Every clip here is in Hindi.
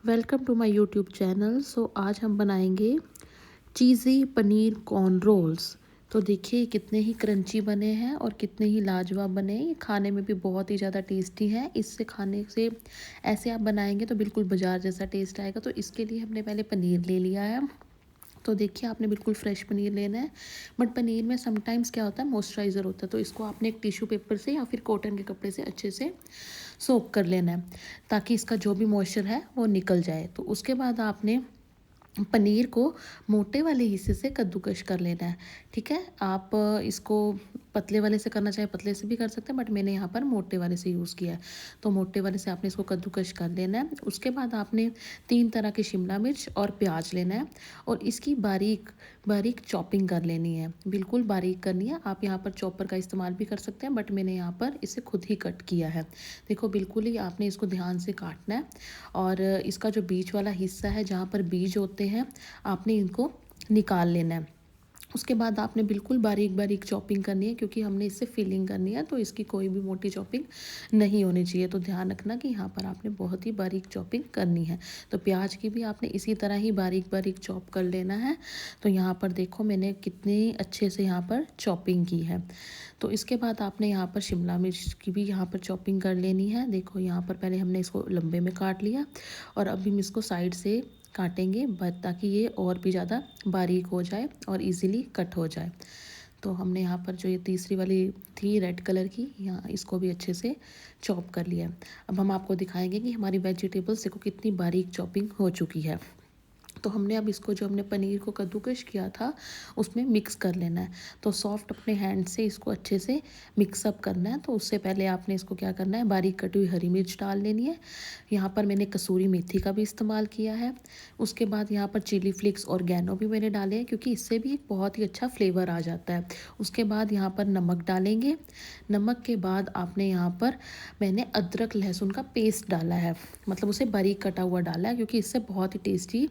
Welcome to my YouTube channel. आज हम बनाएंगे चीज़ी पनीर कॉर्न रोल्स। तो देखिए कितने ही क्रंची बने हैं और कितने ही लाजवाब बने हैं। ये खाने में भी बहुत ही ज़्यादा टेस्टी है। इससे खाने से ऐसे आप बनाएंगे तो बिल्कुल बाजार जैसा टेस्ट आएगा। तो इसके लिए हमने पहले पनीर ले लिया है। तो देखिए आपने बिल्कुल फ्रेश पनीर लेना है। बट पनीर में समटाइम्स क्या होता है, मॉइस्चराइज़र होता है। तो इसको आपने एक टिश्यू पेपर से या फिर कॉटन के कपड़े से अच्छे से सोक कर लेना है, ताकि इसका जो भी मॉइस्चर है वो निकल जाए। तो उसके बाद आपने पनीर को मोटे वाले हिस्से से कद्दूकश कर लेना है। ठीक है, आप इसको पतले वाले से करना चाहे पतले से भी कर सकते हैं, बट मैंने यहाँ पर मोटे वाले से यूज़ किया है। तो मोटे वाले से आपने इसको कद्दूकश कर लेना है। उसके बाद आपने 3 तरह की शिमला मिर्च और प्याज लेना है और इसकी बारीक बारीक चॉपिंग कर लेनी है। बिल्कुल बारीक करनी है। आप यहाँ पर चॉपर का इस्तेमाल भी कर सकते हैं, बट मैंने यहाँ पर इसे खुद ही कट किया है। देखो बिल्कुल ही आपने इसको ध्यान से काटना है और इसका जो बीच वाला हिस्सा है, जहाँ पर बीज होते हैं, आपने इनको निकाल लेना है। उसके बाद आपने बिल्कुल बारीक बारीक चॉपिंग करनी है, क्योंकि हमने इससे फिलिंग करनी है। तो इसकी कोई भी मोटी चॉपिंग नहीं होनी चाहिए। तो ध्यान रखना कि यहाँ पर आपने बहुत ही बारीक चॉपिंग करनी है। तो प्याज की भी आपने इसी तरह ही बारीक बारीक चॉप कर लेना है। तो यहाँ पर देखो मैंने कितने अच्छे से यहाँ पर चॉपिंग की है। तो इसके बाद आपने यहाँ पर शिमला मिर्च की भी यहाँ पर चॉपिंग कर लेनी है। देखो यहाँ पर पहले हमने इसको लंबे में काट लिया और अब हम इसको साइड से काटेंगे, बट ताकि ये और भी ज़्यादा बारीक हो जाए और इजीली कट हो जाए। तो हमने यहाँ पर जो ये तीसरी वाली थी रेड कलर की, यहाँ इसको भी अच्छे से चॉप कर लिया। अब हम आपको दिखाएंगे कि हमारी वेजिटेबल्स देखो कितनी बारीक चॉपिंग हो चुकी है। तो हमने अब इसको, जो हमने पनीर को कद्दूकश किया था, उसमें मिक्स कर लेना है। तो सॉफ्ट अपने हैंड से इसको अच्छे से मिक्सअप करना है। तो उससे पहले आपने इसको क्या करना है, बारीक कटी हुई हरी मिर्च डाल लेनी है। यहाँ पर मैंने कसूरी मेथी का भी इस्तेमाल किया है। उसके बाद यहाँ पर चिली फ्लेक्स और ऑर्गेनो भी मैंने डाले हैं, क्योंकि इससे भी एक बहुत ही अच्छा फ्लेवर आ जाता है। उसके बाद यहाँ पर नमक डालेंगे। नमक के बाद आपने यहाँ पर मैंने अदरक लहसुन का पेस्ट डाला है, मतलब उसे बारीक कटा हुआ डाला है, क्योंकि इससे बहुत ही टेस्टी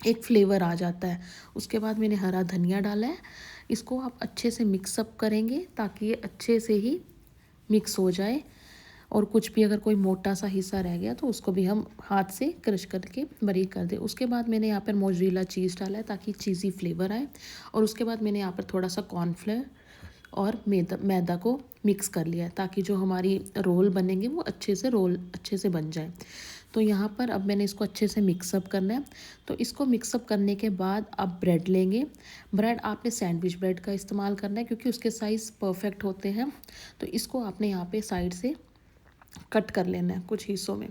एक फ्लेवर आ जाता है। उसके बाद मैंने हरा धनिया डाला है। इसको आप अच्छे से मिक्सअप करेंगे ताकि ये अच्छे से ही मिक्स हो जाए। और कुछ भी अगर कोई मोटा सा हिस्सा रह गया तो उसको भी हम हाथ से क्रश करके बारीक कर दें। उसके बाद मैंने यहाँ पर मोज़रेला चीज़ डाला है ताकि चीज़ी फ्लेवर आए। और उसके बाद मैंने यहाँ पर थोड़ा सा कॉर्नफ्लेवर और मैदा को मिक्स कर लिया है, ताकि जो हमारी रोल बनेंगे वो अच्छे से बन जाए। तो यहाँ पर अब मैंने इसको अच्छे से मिक्सअप करना है। तो इसको मिक्सअप करने के बाद अब ब्रेड लेंगे। ब्रेड आपने सैंडविच ब्रेड का इस्तेमाल करना है, क्योंकि उसके साइज़ परफेक्ट होते हैं। तो इसको आपने यहाँ पे साइड से कट कर लेना है कुछ हिस्सों में।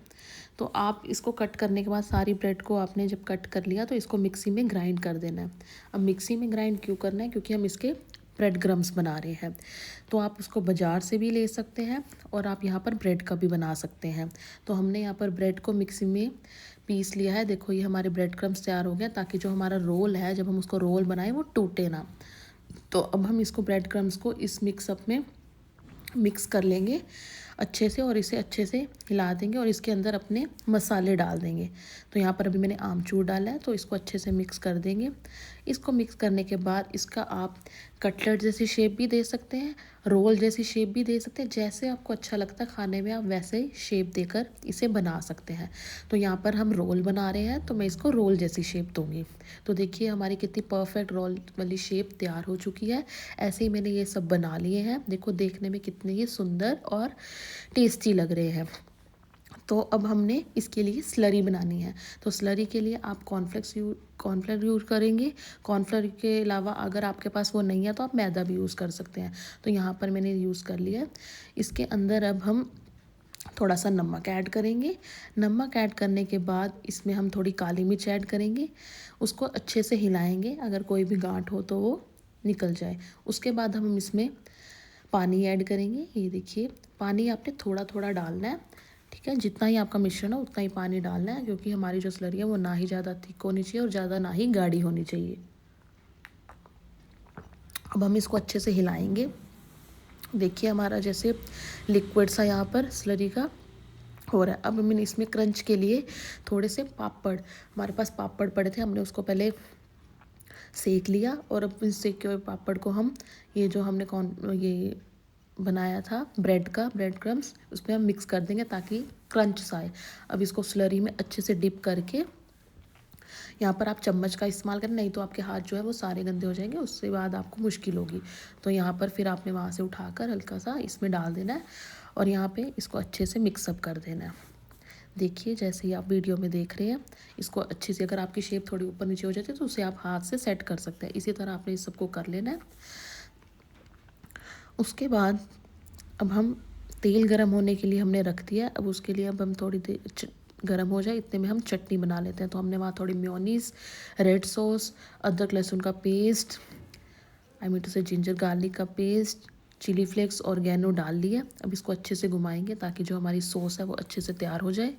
तो आप इसको कट करने के बाद सारी ब्रेड को आपने जब कट कर लिया तो इसको मिक्सी में ग्राइंड कर देना है। अब मिक्सी में ग्राइंड क्यों करना है, क्योंकि हम इसके ब्रेड क्रम्स बना रहे हैं। तो आप उसको बाज़ार से भी ले सकते हैं और आप यहाँ पर ब्रेड का भी बना सकते हैं। तो हमने यहाँ पर ब्रेड को मिक्सी में पीस लिया है। देखो ये हमारे ब्रेड क्रम्स तैयार हो गए, ताकि जो हमारा रोल है, जब हम उसको रोल बनाएं वो टूटे ना। तो अब हम इसको ब्रेड क्रम्स को इस मिक्सअप में मिक्स कर लेंगे अच्छे से और इसे अच्छे से हिला देंगे और इसके अंदर अपने मसाले डाल देंगे। तो यहाँ पर अभी मैंने आमचूर डाला है, तो इसको अच्छे से मिक्स कर देंगे। इसको मिक्स करने के बाद इसका आप कटलेट जैसी शेप भी दे सकते हैं, रोल जैसी शेप भी दे सकते हैं। जैसे आपको अच्छा लगता है खाने में, आप वैसे ही शेप देकर इसे बना सकते हैं। तो यहाँ पर हम रोल बना रहे हैं, तो मैं इसको रोल जैसी शेप दूँगी। तो देखिए हमारी कितनी परफेक्ट रोल वाली शेप तैयार हो चुकी है। ऐसे ही मैंने ये सब बना लिए हैं। देखो देखने में कितने ही सुंदर और टेस्टी लग रहे हैं। तो अब हमने इसके लिए स्लरी बनानी है। तो स्लरी के लिए आप कॉर्नफ्लेक्स यूज़ करेंगे। कॉर्नफ्लेवर के अलावा अगर आपके पास वो नहीं है तो आप मैदा भी यूज़ कर सकते हैं। तो यहाँ पर मैंने यूज़ कर लिया। इसके अंदर अब हम थोड़ा सा नमक ऐड करेंगे। नमक ऐड करने के बाद इसमें हम थोड़ी काली मिर्च ऐड करेंगे। उसको अच्छे से हिलाएंगे, अगर कोई भी गांठ हो तो वो निकल जाए। उसके बाद हम इसमें पानी ऐड करेंगे। ये देखिए पानी आपने थोड़ा थोड़ा डालना है। ठीक है, जितना ही आपका मिश्रण हो उतना ही पानी डालना है, क्योंकि हमारी जो स्लरी है वो ना ही ज़्यादा थिक होनी चाहिए और ज़्यादा ना ही गाढ़ी होनी चाहिए। अब हम इसको अच्छे से हिलाएंगे। देखिए हमारा जैसे लिक्विड सा यहाँ पर स्लरी का हो रहा है। अब मैंने इसमें क्रंच के लिए थोड़े से पापड़, हमारे पास पापड़ पड़े थे, हमने उसको पहले सेक लिया और अब इस सेके हुए पापड़ को हम, ये जो हमने कौन ये बनाया था ब्रेड क्रम्स, उसमें हम मिक्स कर देंगे ताकि क्रंच सा आए। अब इसको स्लरी में अच्छे से डिप करके, यहाँ पर आप चम्मच का इस्तेमाल करें, नहीं तो आपके हाथ जो है वो सारे गंदे हो जाएंगे, उसके बाद आपको मुश्किल होगी। तो यहाँ पर फिर आपने वहाँ से उठाकर हल्का सा इसमें डाल देना है और यहाँ पे इसको अच्छे से मिक्सअप कर देना है। देखिए जैसे ही आप वीडियो में देख रहे हैं, इसको अच्छे से, अगर आपकी शेप थोड़ी ऊपर नीचे हो जाती है तो उसे आप हाथ से सेट कर सकते हैं। इसी तरह आपने इस सबको कर लेना है। उसके बाद अब हम तेल गरम होने के लिए हमने रख दिया। अब उसके लिए अब हम थोड़ी देर गरम हो जाए इतने में हम चटनी बना लेते हैं। तो हमने वहाँ थोड़ी मेयोनीज, रेड सॉस, अदरक लहसुन का पेस्ट, आई मीन टू से जिंजर गार्लिक का पेस्ट, चिली फ्लेक्स, ऑर्गेनो डाल लिया। अब इसको अच्छे से घुमाएंगे ताकि जो हमारी सॉस है वो अच्छे से तैयार हो जाए।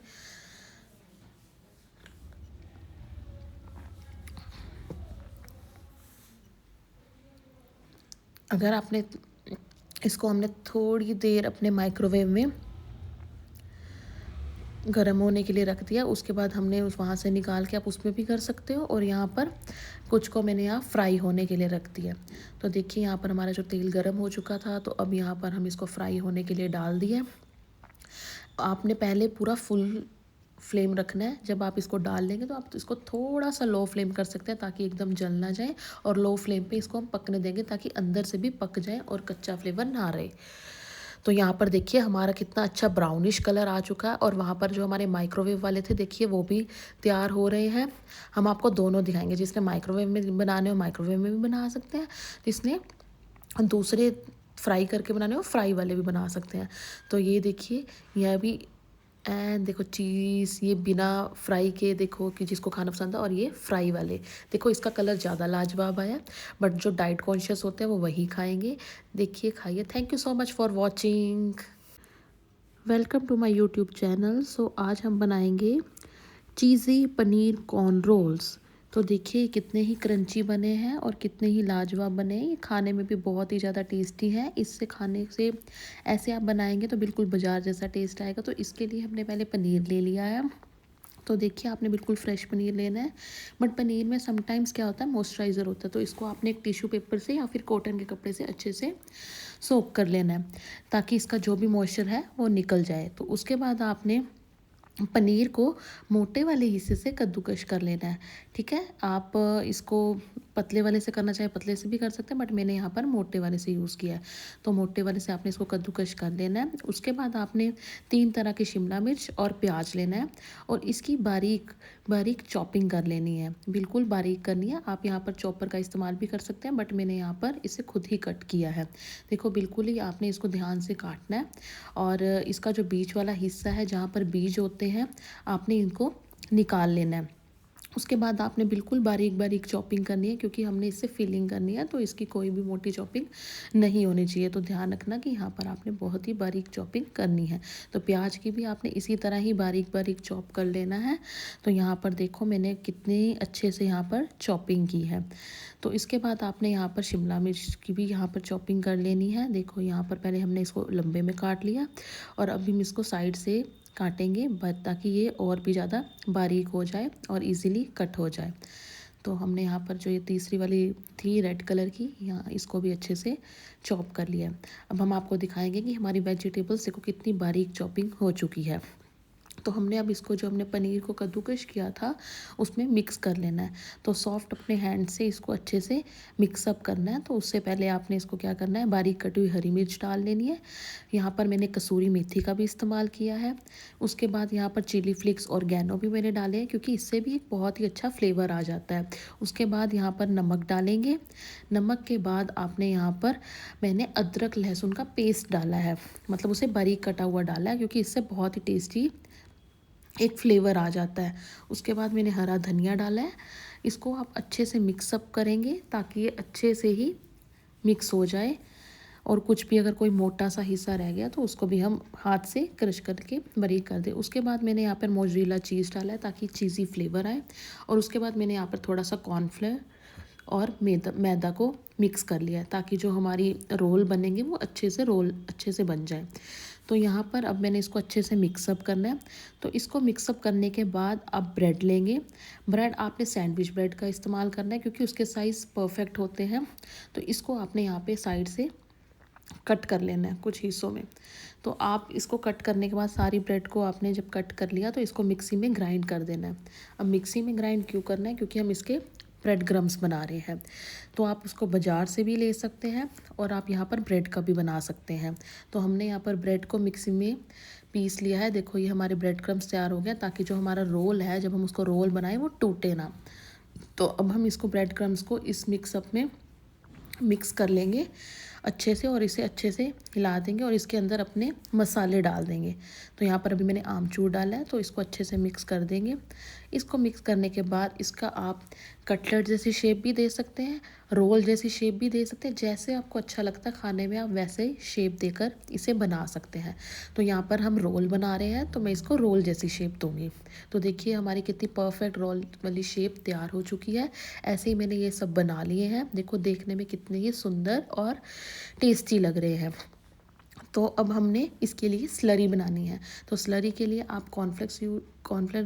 अगर आपने इसको हमने थोड़ी देर अपने माइक्रोवेव में गर्म होने के लिए रख दिया। उसके बाद हमने उस वहाँ से निकाल के आप उसमें भी कर सकते हो, और यहाँ पर कुछ को मैंने यहाँ फ्राई होने के लिए रख दिया। तो देखिए यहाँ पर हमारा जो तेल गर्म हो चुका था, तो अब यहाँ पर हम इसको फ्राई होने के लिए डाल दिया। आपने पहले पूरा फुल फ्लेम रखना है। जब आप इसको डाल लेंगे तो आप इसको थोड़ा सा लो फ्लेम कर सकते हैं ताकि एकदम जल ना जाए, और लो फ्लेम पे इसको हम पकने देंगे ताकि अंदर से भी पक जाए और कच्चा फ्लेवर ना रहे। तो यहाँ पर देखिए हमारा कितना अच्छा ब्राउनिश कलर आ चुका है, और वहाँ पर जो हमारे माइक्रोवेव वाले थे देखिए वो भी तैयार हो रहे हैं। हम आपको दोनों दिखाएंगे, जिसने माइक्रोवेव में बनाने हो माइक्रोवेव में भी बना सकते हैं, जिसने दूसरे फ्राई करके बनाने हो फ्राई वाले भी बना सकते हैं। तो ये देखिए यह भी, एंड देखो चीज़ ये बिना फ्राई के, देखो कि जिसको खाना पसंद है, और ये फ्राई वाले देखो इसका कलर ज़्यादा लाजवाब आया। बट जो डाइट कॉन्शियस होते हैं वो वही खाएंगे। देखिए खाइए। Thank you so much for watching. Welcome to my YouTube channel. So आज हम बनाएंगे चीज़ी पनीर कॉर्न रोल्स। तो देखिए कितने ही क्रंची बने हैं और कितने ही लाजवाब बने हैं। ये खाने में भी बहुत ही ज़्यादा टेस्टी हैं। इससे खाने से, ऐसे आप बनाएंगे तो बिल्कुल बाजार जैसा टेस्ट आएगा। तो इसके लिए हमने पहले पनीर ले लिया है। तो देखिए आपने बिल्कुल फ्रेश पनीर लेना है। बट पनीर में समटाइम्स क्या होता है, मॉइस्चराइज़र होता है, तो इसको आपने एक टिश्यू पेपर से या फिर कॉटन के कपड़े से अच्छे से सोक कर लेना है ताकि इसका जो भी मॉइस्चर है वो निकल जाए। तो उसके बाद आपने पनीर को मोटे वाले हिस्से से कद्दूकश कर लेना है। ठीक है, आप इसको पतले वाले से करना चाहे पतले से भी कर सकते हैं, बट मैंने यहाँ पर मोटे वाले से यूज़ किया है। तो मोटे वाले से आपने इसको कद्दूकश कर लेना है। उसके बाद आपने 3 तरह की शिमला मिर्च और प्याज लेना है, और इसकी बारीक बारीक चॉपिंग कर लेनी है, बिल्कुल बारीक करनी है। आप यहाँ पर चॉपर का इस्तेमाल भी कर सकते हैं, बट मैंने यहाँ पर इसे खुद ही कट किया है। देखो बिल्कुल ही आपने इसको ध्यान से काटना है, और इसका जो बीच वाला हिस्सा है जहाँ पर बीज होते हैं आपने इनको निकाल लेना है। उसके बाद आपने बिल्कुल बारीक बारीक चॉपिंग करनी है, क्योंकि हमने इससे फिलिंग करनी है, तो इसकी कोई भी मोटी चॉपिंग नहीं होनी चाहिए। तो ध्यान रखना कि यहाँ पर आपने बहुत ही बारीक चॉपिंग करनी है। तो प्याज की भी आपने इसी तरह ही बारीक बारीक चॉप कर लेना है। तो यहाँ पर देखो मैंने कितने अच्छे से यहाँ पर चॉपिंग की है। तो इसके बाद आपने यहाँ पर शिमला मिर्च की भी यहाँ पर चॉपिंग कर लेनी है। देखो यहाँ पर पहले हमने इसको लंबे में काट लिया, और अभी हम इसको साइड से काटेंगे ताकि ये और भी ज़्यादा बारीक हो जाए और इजीली कट हो जाए। तो हमने यहाँ पर जो ये तीसरी वाली थी रेड कलर की, यहाँ इसको भी अच्छे से चॉप कर लिया। अब हम आपको दिखाएंगे कि हमारी वेजिटेबल्स देखो कितनी बारीक चॉपिंग हो चुकी है। तो हमने अब इसको, जो हमने पनीर को कद्दूकश किया था, उसमें मिक्स कर लेना है। तो सॉफ्ट अपने हैंड से इसको अच्छे से मिक्सअप करना है। तो उससे पहले आपने इसको क्या करना है, बारीक कटी हुई हरी मिर्च डाल लेनी है। यहाँ पर मैंने कसूरी मेथी का भी इस्तेमाल किया है। उसके बाद यहाँ पर चिली फ्लेक्स और ऑर्गेनो भी मैंने डाले हैं, क्योंकि इससे भी एक बहुत ही अच्छा फ्लेवर आ जाता है। उसके बाद यहाँ पर नमक डालेंगे। नमक के बाद आपने यहाँ पर, मैंने अदरक लहसुन का पेस्ट डाला है, मतलब उसे बारीक कटा हुआ डाला है, क्योंकि इससे बहुत ही टेस्टी एक फ्लेवर आ जाता है। उसके बाद मैंने हरा धनिया डाला है। इसको आप अच्छे से मिक्सअप करेंगे ताकि ये अच्छे से ही मिक्स हो जाए, और कुछ भी अगर कोई मोटा सा हिस्सा रह गया तो उसको भी हम हाथ से क्रश करके बारीक कर दें। उसके बाद मैंने यहाँ पर मोज़रेला चीज़ डाला है ताकि चीज़ी फ्लेवर आए, और उसके बाद मैंने यहाँ पर थोड़ा सा कॉर्नफ्लेवर और मैदा को मिक्स कर लिया है ताकि जो हमारी रोल बनेंगे वो अच्छे से बन जाए। तो यहाँ पर अब मैंने इसको अच्छे से मिक्सअप करना है। तो इसको मिक्सअप करने के बाद आप ब्रेड लेंगे। ब्रेड आपने सैंडविच ब्रेड का इस्तेमाल करना है, क्योंकि उसके साइज़ परफेक्ट होते हैं। तो इसको आपने यहाँ पे साइड से कट कर लेना है कुछ हिस्सों में। तो आप इसको कट करने के बाद सारी ब्रेड को आपने जब कट कर लिया तो इसको मिक्सी में ग्राइंड कर देना है। अब मिक्सी में ग्राइंड क्यों करना है, क्योंकि हम इसके ब्रेड क्रम्स बना रहे हैं। तो आप उसको बाज़ार से भी ले सकते हैं और आप यहाँ पर ब्रेड का भी बना सकते हैं। तो हमने यहाँ पर ब्रेड को मिक्सी में पीस लिया है। देखो ये हमारे ब्रेड क्रम्स तैयार हो गया, ताकि जो हमारा रोल है जब हम उसको रोल बनाएं वो टूटे ना। तो अब हम इसको ब्रेड क्रम्स को इस मिक्सअप में मिक्स कर लेंगे अच्छे से और इसे अच्छे से हिला देंगे और इसके अंदर अपने मसाले डाल देंगे। तो यहाँ पर अभी मैंने आमचूर डाला है, तो इसको अच्छे से मिक्स कर देंगे। इसको मिक्स करने के बाद इसका आप कटलेट जैसी शेप भी दे सकते हैं, रोल जैसी शेप भी दे सकते हैं, जैसे आपको अच्छा लगता है खाने में आप वैसे ही शेप देकर इसे बना सकते हैं। तो यहाँ पर हम रोल बना रहे हैं तो मैं इसको रोल जैसी शेप दूँगी। तो देखिए हमारी कितनी परफेक्ट रोल वाली शेप तैयार हो चुकी है। ऐसे ही मैंने ये सब बना लिए हैं। देखो देखने में कितने ही सुंदर और टेस्टी लग रहे हैं। तो अब हमने इसके लिए स्लरी बनानी है। तो स्लरी के लिए आप कॉर्नफ्लेक्स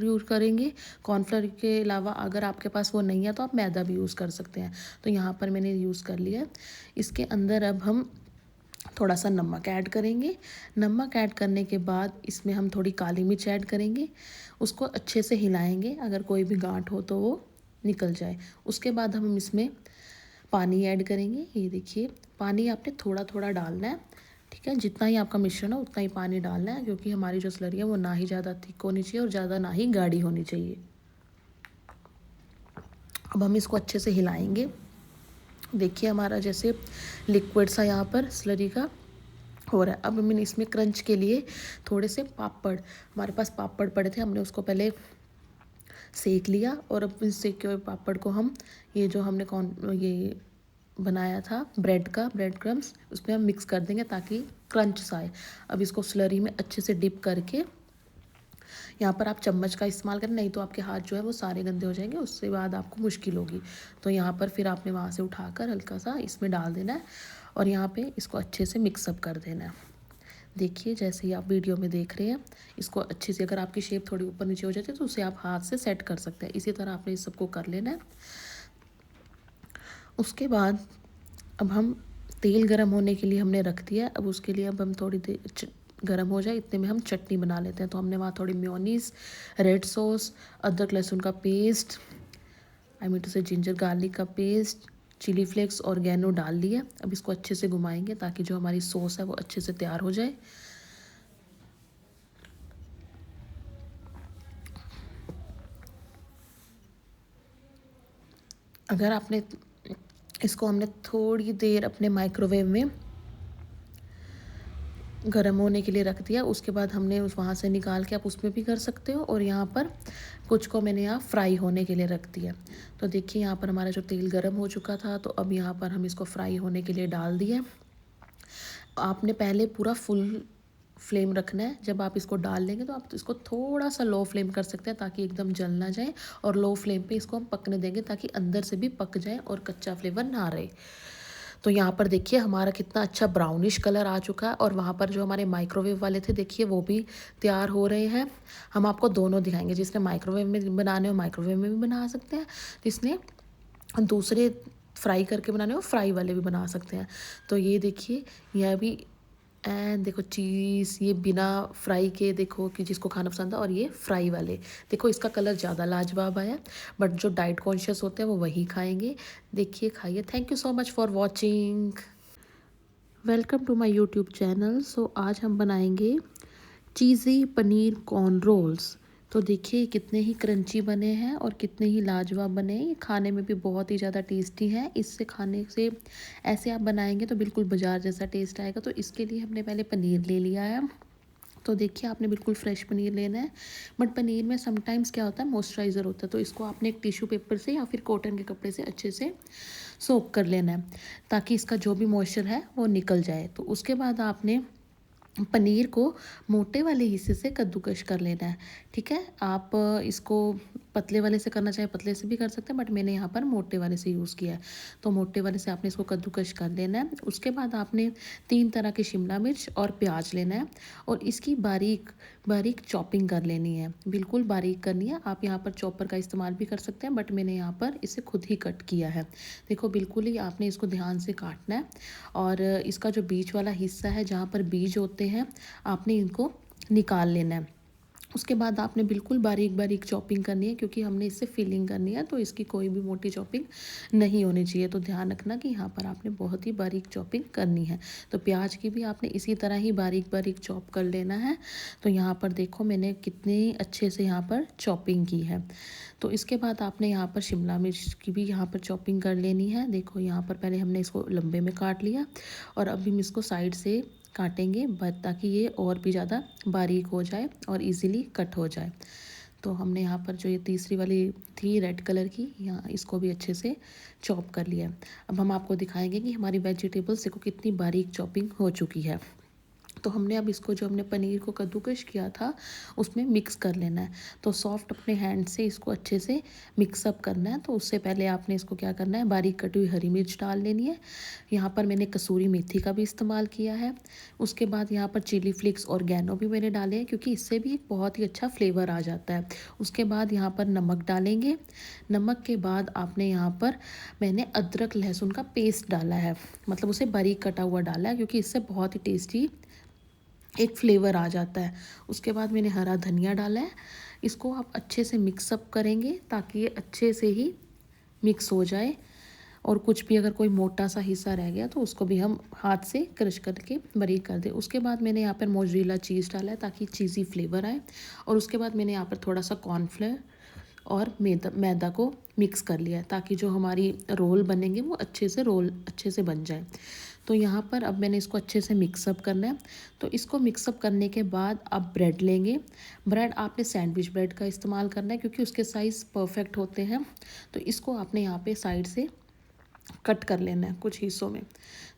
यूज़ करेंगे। कॉर्नफ्लेक्स के अलावा अगर आपके पास वो नहीं है तो आप मैदा भी यूज़ कर सकते हैं। तो यहाँ पर मैंने यूज़ कर लिया है। इसके अंदर अब हम थोड़ा सा नमक ऐड करेंगे। नमक ऐड करने के बाद इसमें हम थोड़ी काली मिर्च ऐड करेंगे। उसको अच्छे से हिलाएंगे, अगर कोई भी गांठ हो तो वो निकल जाए। उसके बाद हम इसमें पानी ऐड करेंगे। ये देखिए पानी आपने थोड़ा थोड़ा डालना है, ठीक है। जितना ही आपका मिश्रण है उतना ही पानी डालना है, क्योंकि हमारी जो स्लरी है वो ना ही ज़्यादा थिक होनी चाहिए और ज़्यादा ना ही गाढ़ी होनी चाहिए। अब हम इसको अच्छे से हिलाएंगे। देखिए हमारा जैसे लिक्विड सा यहाँ पर स्लरी का हो रहा है। अब मैंने इसमें क्रंच के लिए थोड़े से पापड़, हमारे पास पापड़ पड़े थे, हमने उसको पहले सेक लिया और अब इस सेके हुए पापड़ को हम ये जो हमने ये बनाया था ब्रेड क्रम्स, उसमें हम मिक्स कर देंगे ताकि क्रंच सा आए। अब इसको स्लरी में अच्छे से डिप करके, यहाँ पर आप चम्मच का इस्तेमाल करें, नहीं तो आपके हाथ जो है वो सारे गंदे हो जाएंगे, उसके बाद आपको मुश्किल होगी। तो यहाँ पर फिर आपने वहाँ से उठाकर हल्का सा इसमें डाल देना है और यहाँ पे इसको अच्छे से मिक्सअप कर देना है। देखिए जैसे ही आप वीडियो में देख रहे हैं, इसको अच्छे से, अगर आपकी शेप थोड़ी ऊपर नीचे हो जाती है तो उसे आप हाथ से सेट कर सकते हैं। इसी तरह आपने इस सबको कर लेना है। उसके बाद अब हम तेल गरम होने के लिए हमने रख दिया। अब उसके लिए अब हम थोड़ी देर गरम हो जाए इतने में हम चटनी बना लेते हैं। तो हमने वहाँ थोड़ी मेयोनीज, रेड सॉस, अदरक लहसुन का पेस्ट, आई मीन टू से जिंजर गार्लिक का पेस्ट, चिली फ्लेक्स, ऑर्गेनो डाल लिया। अब इसको अच्छे से घुमाएंगे ताकि जो हमारी सॉस है वो अच्छे से तैयार हो जाए। अगर आपने इसको हमने थोड़ी देर अपने माइक्रोवेव में गर्म होने के लिए रख दिया। उसके बाद हमने उस वहाँ से निकाल के आप उसमें भी कर सकते हो, और यहाँ पर कुछ को मैंने यहाँ फ्राई होने के लिए रख दिया। तो देखिए यहाँ पर हमारा जो तेल गर्म हो चुका था, तो अब यहाँ पर हम इसको फ्राई होने के लिए डाल दिया। आपने पहले पूरा फुल फ्लेम रखना है। जब आप इसको डाल लेंगे तो आप इसको थोड़ा सा लो फ्लेम कर सकते हैं ताकि एकदम जल ना जाए, और लो फ्लेम पे इसको हम पकने देंगे ताकि अंदर से भी पक जाए और कच्चा फ्लेवर ना रहे। तो यहाँ पर देखिए हमारा कितना अच्छा ब्राउनिश कलर आ चुका है, और वहाँ पर जो हमारे माइक्रोवेव वाले थे देखिए वो भी तैयार हो रहे हैं। हम आपको दोनों दिखाएंगे, जिसने माइक्रोवेव में बनाने हो माइक्रोवेव में भी बना सकते हैं, जिसने दूसरे फ्राई करके बनाने हो फ्राई वाले भी बना सकते हैं। तो ये देखिए यह भी, एंड देखो चीज़ ये बिना फ्राई के, देखो कि जिसको खाना पसंद है, और ये फ्राई वाले देखो इसका कलर ज़्यादा लाजवाब आया। बट जो डाइट कॉन्शियस होते हैं वो वही खाएंगे। देखिए खाइए। Thank you so much for watching. Welcome to my YouTube channel. So आज हम बनाएंगे चीज़ी पनीर कॉर्न रोल्स। तो देखिए कितने ही क्रंची बने हैं और कितने ही लाजवाब बने हैं। ये खाने में भी बहुत ही ज़्यादा टेस्टी है। इससे खाने से, ऐसे आप बनाएंगे तो बिल्कुल बाजार जैसा टेस्ट आएगा। तो इसके लिए हमने पहले पनीर ले लिया है। तो देखिए आपने बिल्कुल फ्रेश पनीर लेना है। बट पनीर में समटाइम्स क्या होता है, मॉइस्चराइज़र होता है, तो इसको आपने एक टिश्यू पेपर से या फिर कॉटन के कपड़े से अच्छे से सोक कर लेना है, ताकि इसका जो भी मॉइस्चर है वो निकल जाए। तो उसके बाद आपने पनीर को मोटे वाले हिस्से से कद्दूकश कर लेना है, ठीक है। आप इसको पतले वाले से करना चाहे पतले से भी कर सकते हैं, बट मैंने यहाँ पर मोटे वाले से यूज़ किया है। तो मोटे वाले से आपने इसको कद्दूकश कर लेना है। उसके बाद आपने 3 तरह की शिमला मिर्च और प्याज लेना है और इसकी बारीक बारीक चॉपिंग कर लेनी है, बिल्कुल बारीक करनी है। आप यहाँ पर चॉपर का इस्तेमाल भी कर सकते हैं, बट मैंने यहाँ पर इसे खुद ही कट किया है। देखो बिल्कुल ही आपने इसको ध्यान से काटना है और इसका जो बीच वाला हिस्सा है जहाँ पर बीज होते हैं आपने इनको निकाल लेना है। उसके बाद आपने बिल्कुल बारीक बारीक चॉपिंग करनी है, क्योंकि हमने इससे फिलिंग करनी है, तो इसकी कोई भी मोटी चॉपिंग नहीं होनी चाहिए। तो ध्यान रखना कि यहाँ पर आपने बहुत ही बारीक चॉपिंग करनी है। तो प्याज की भी आपने इसी तरह ही बारीक बारीक चॉप कर लेना है। तो यहाँ पर देखो मैंने कितने अच्छे से यहाँ पर चॉपिंग की है। तो इसके बाद आपने यहाँ पर शिमला मिर्च की भी यहाँ पर चॉपिंग कर लेनी है। देखो यहाँ पर पहले हमने इसको लंबे में काट लिया और अब हम इसको साइड से काटेंगे ताकि ये और भी ज़्यादा बारीक हो जाए और इजीली कट हो जाए। तो हमने यहाँ पर जो ये तीसरी वाली थी रेड कलर की, यहाँ इसको भी अच्छे से चॉप कर लिया। अब हम आपको दिखाएंगे कि हमारी वेजिटेबल्स देखो कितनी बारीक चॉपिंग हो चुकी है। तो हमने अब इसको जो हमने पनीर को कद्दूकश किया था उसमें मिक्स कर लेना है। तो सॉफ्ट अपने हैंड से इसको अच्छे से मिक्सअप करना है। तो उससे पहले आपने इसको क्या करना है, बारीक कटी हुई हरी मिर्च डाल लेनी है। यहाँ पर मैंने कसूरी मेथी का भी इस्तेमाल किया है। उसके बाद यहाँ पर चिली फ्लेक्स और ऑर्गेनो भी मैंने डाले हैं, क्योंकि इससे भी एक बहुत ही अच्छा फ्लेवर आ जाता है। उसके बाद यहाँ पर नमक डालेंगे। नमक के बाद आपने यहाँ पर मैंने अदरक लहसुन का पेस्ट डाला है, मतलब उसे बारीक कटा हुआ डाला है, क्योंकि इससे बहुत ही टेस्टी एक फ्लेवर आ जाता है। उसके बाद मैंने हरा धनिया डाला है। इसको आप अच्छे से मिक्सअप करेंगे ताकि ये अच्छे से ही मिक्स हो जाए और कुछ भी अगर कोई मोटा सा हिस्सा रह गया तो उसको भी हम हाथ से क्रश करके बारीक कर दें। उसके बाद मैंने यहाँ पर मोज़रेला चीज़ डाला है ताकि चीज़ी फ्लेवर आए। और उसके बाद मैंने यहाँ पर थोड़ा सा कॉर्नफ्लेवर और मैदा को मिक्स कर लिया है ताकि जो हमारी रोल बनेंगे वो अच्छे से बन जाए। तो यहाँ पर अब मैंने इसको अच्छे से मिक्सअप करना है। तो इसको मिक्सअप करने के बाद आप ब्रेड लेंगे। ब्रेड आपने सैंडविच ब्रेड का इस्तेमाल करना है, क्योंकि उसके साइज़ परफेक्ट होते हैं। तो इसको आपने यहाँ पे साइड से कट कर लेना है कुछ हिस्सों में।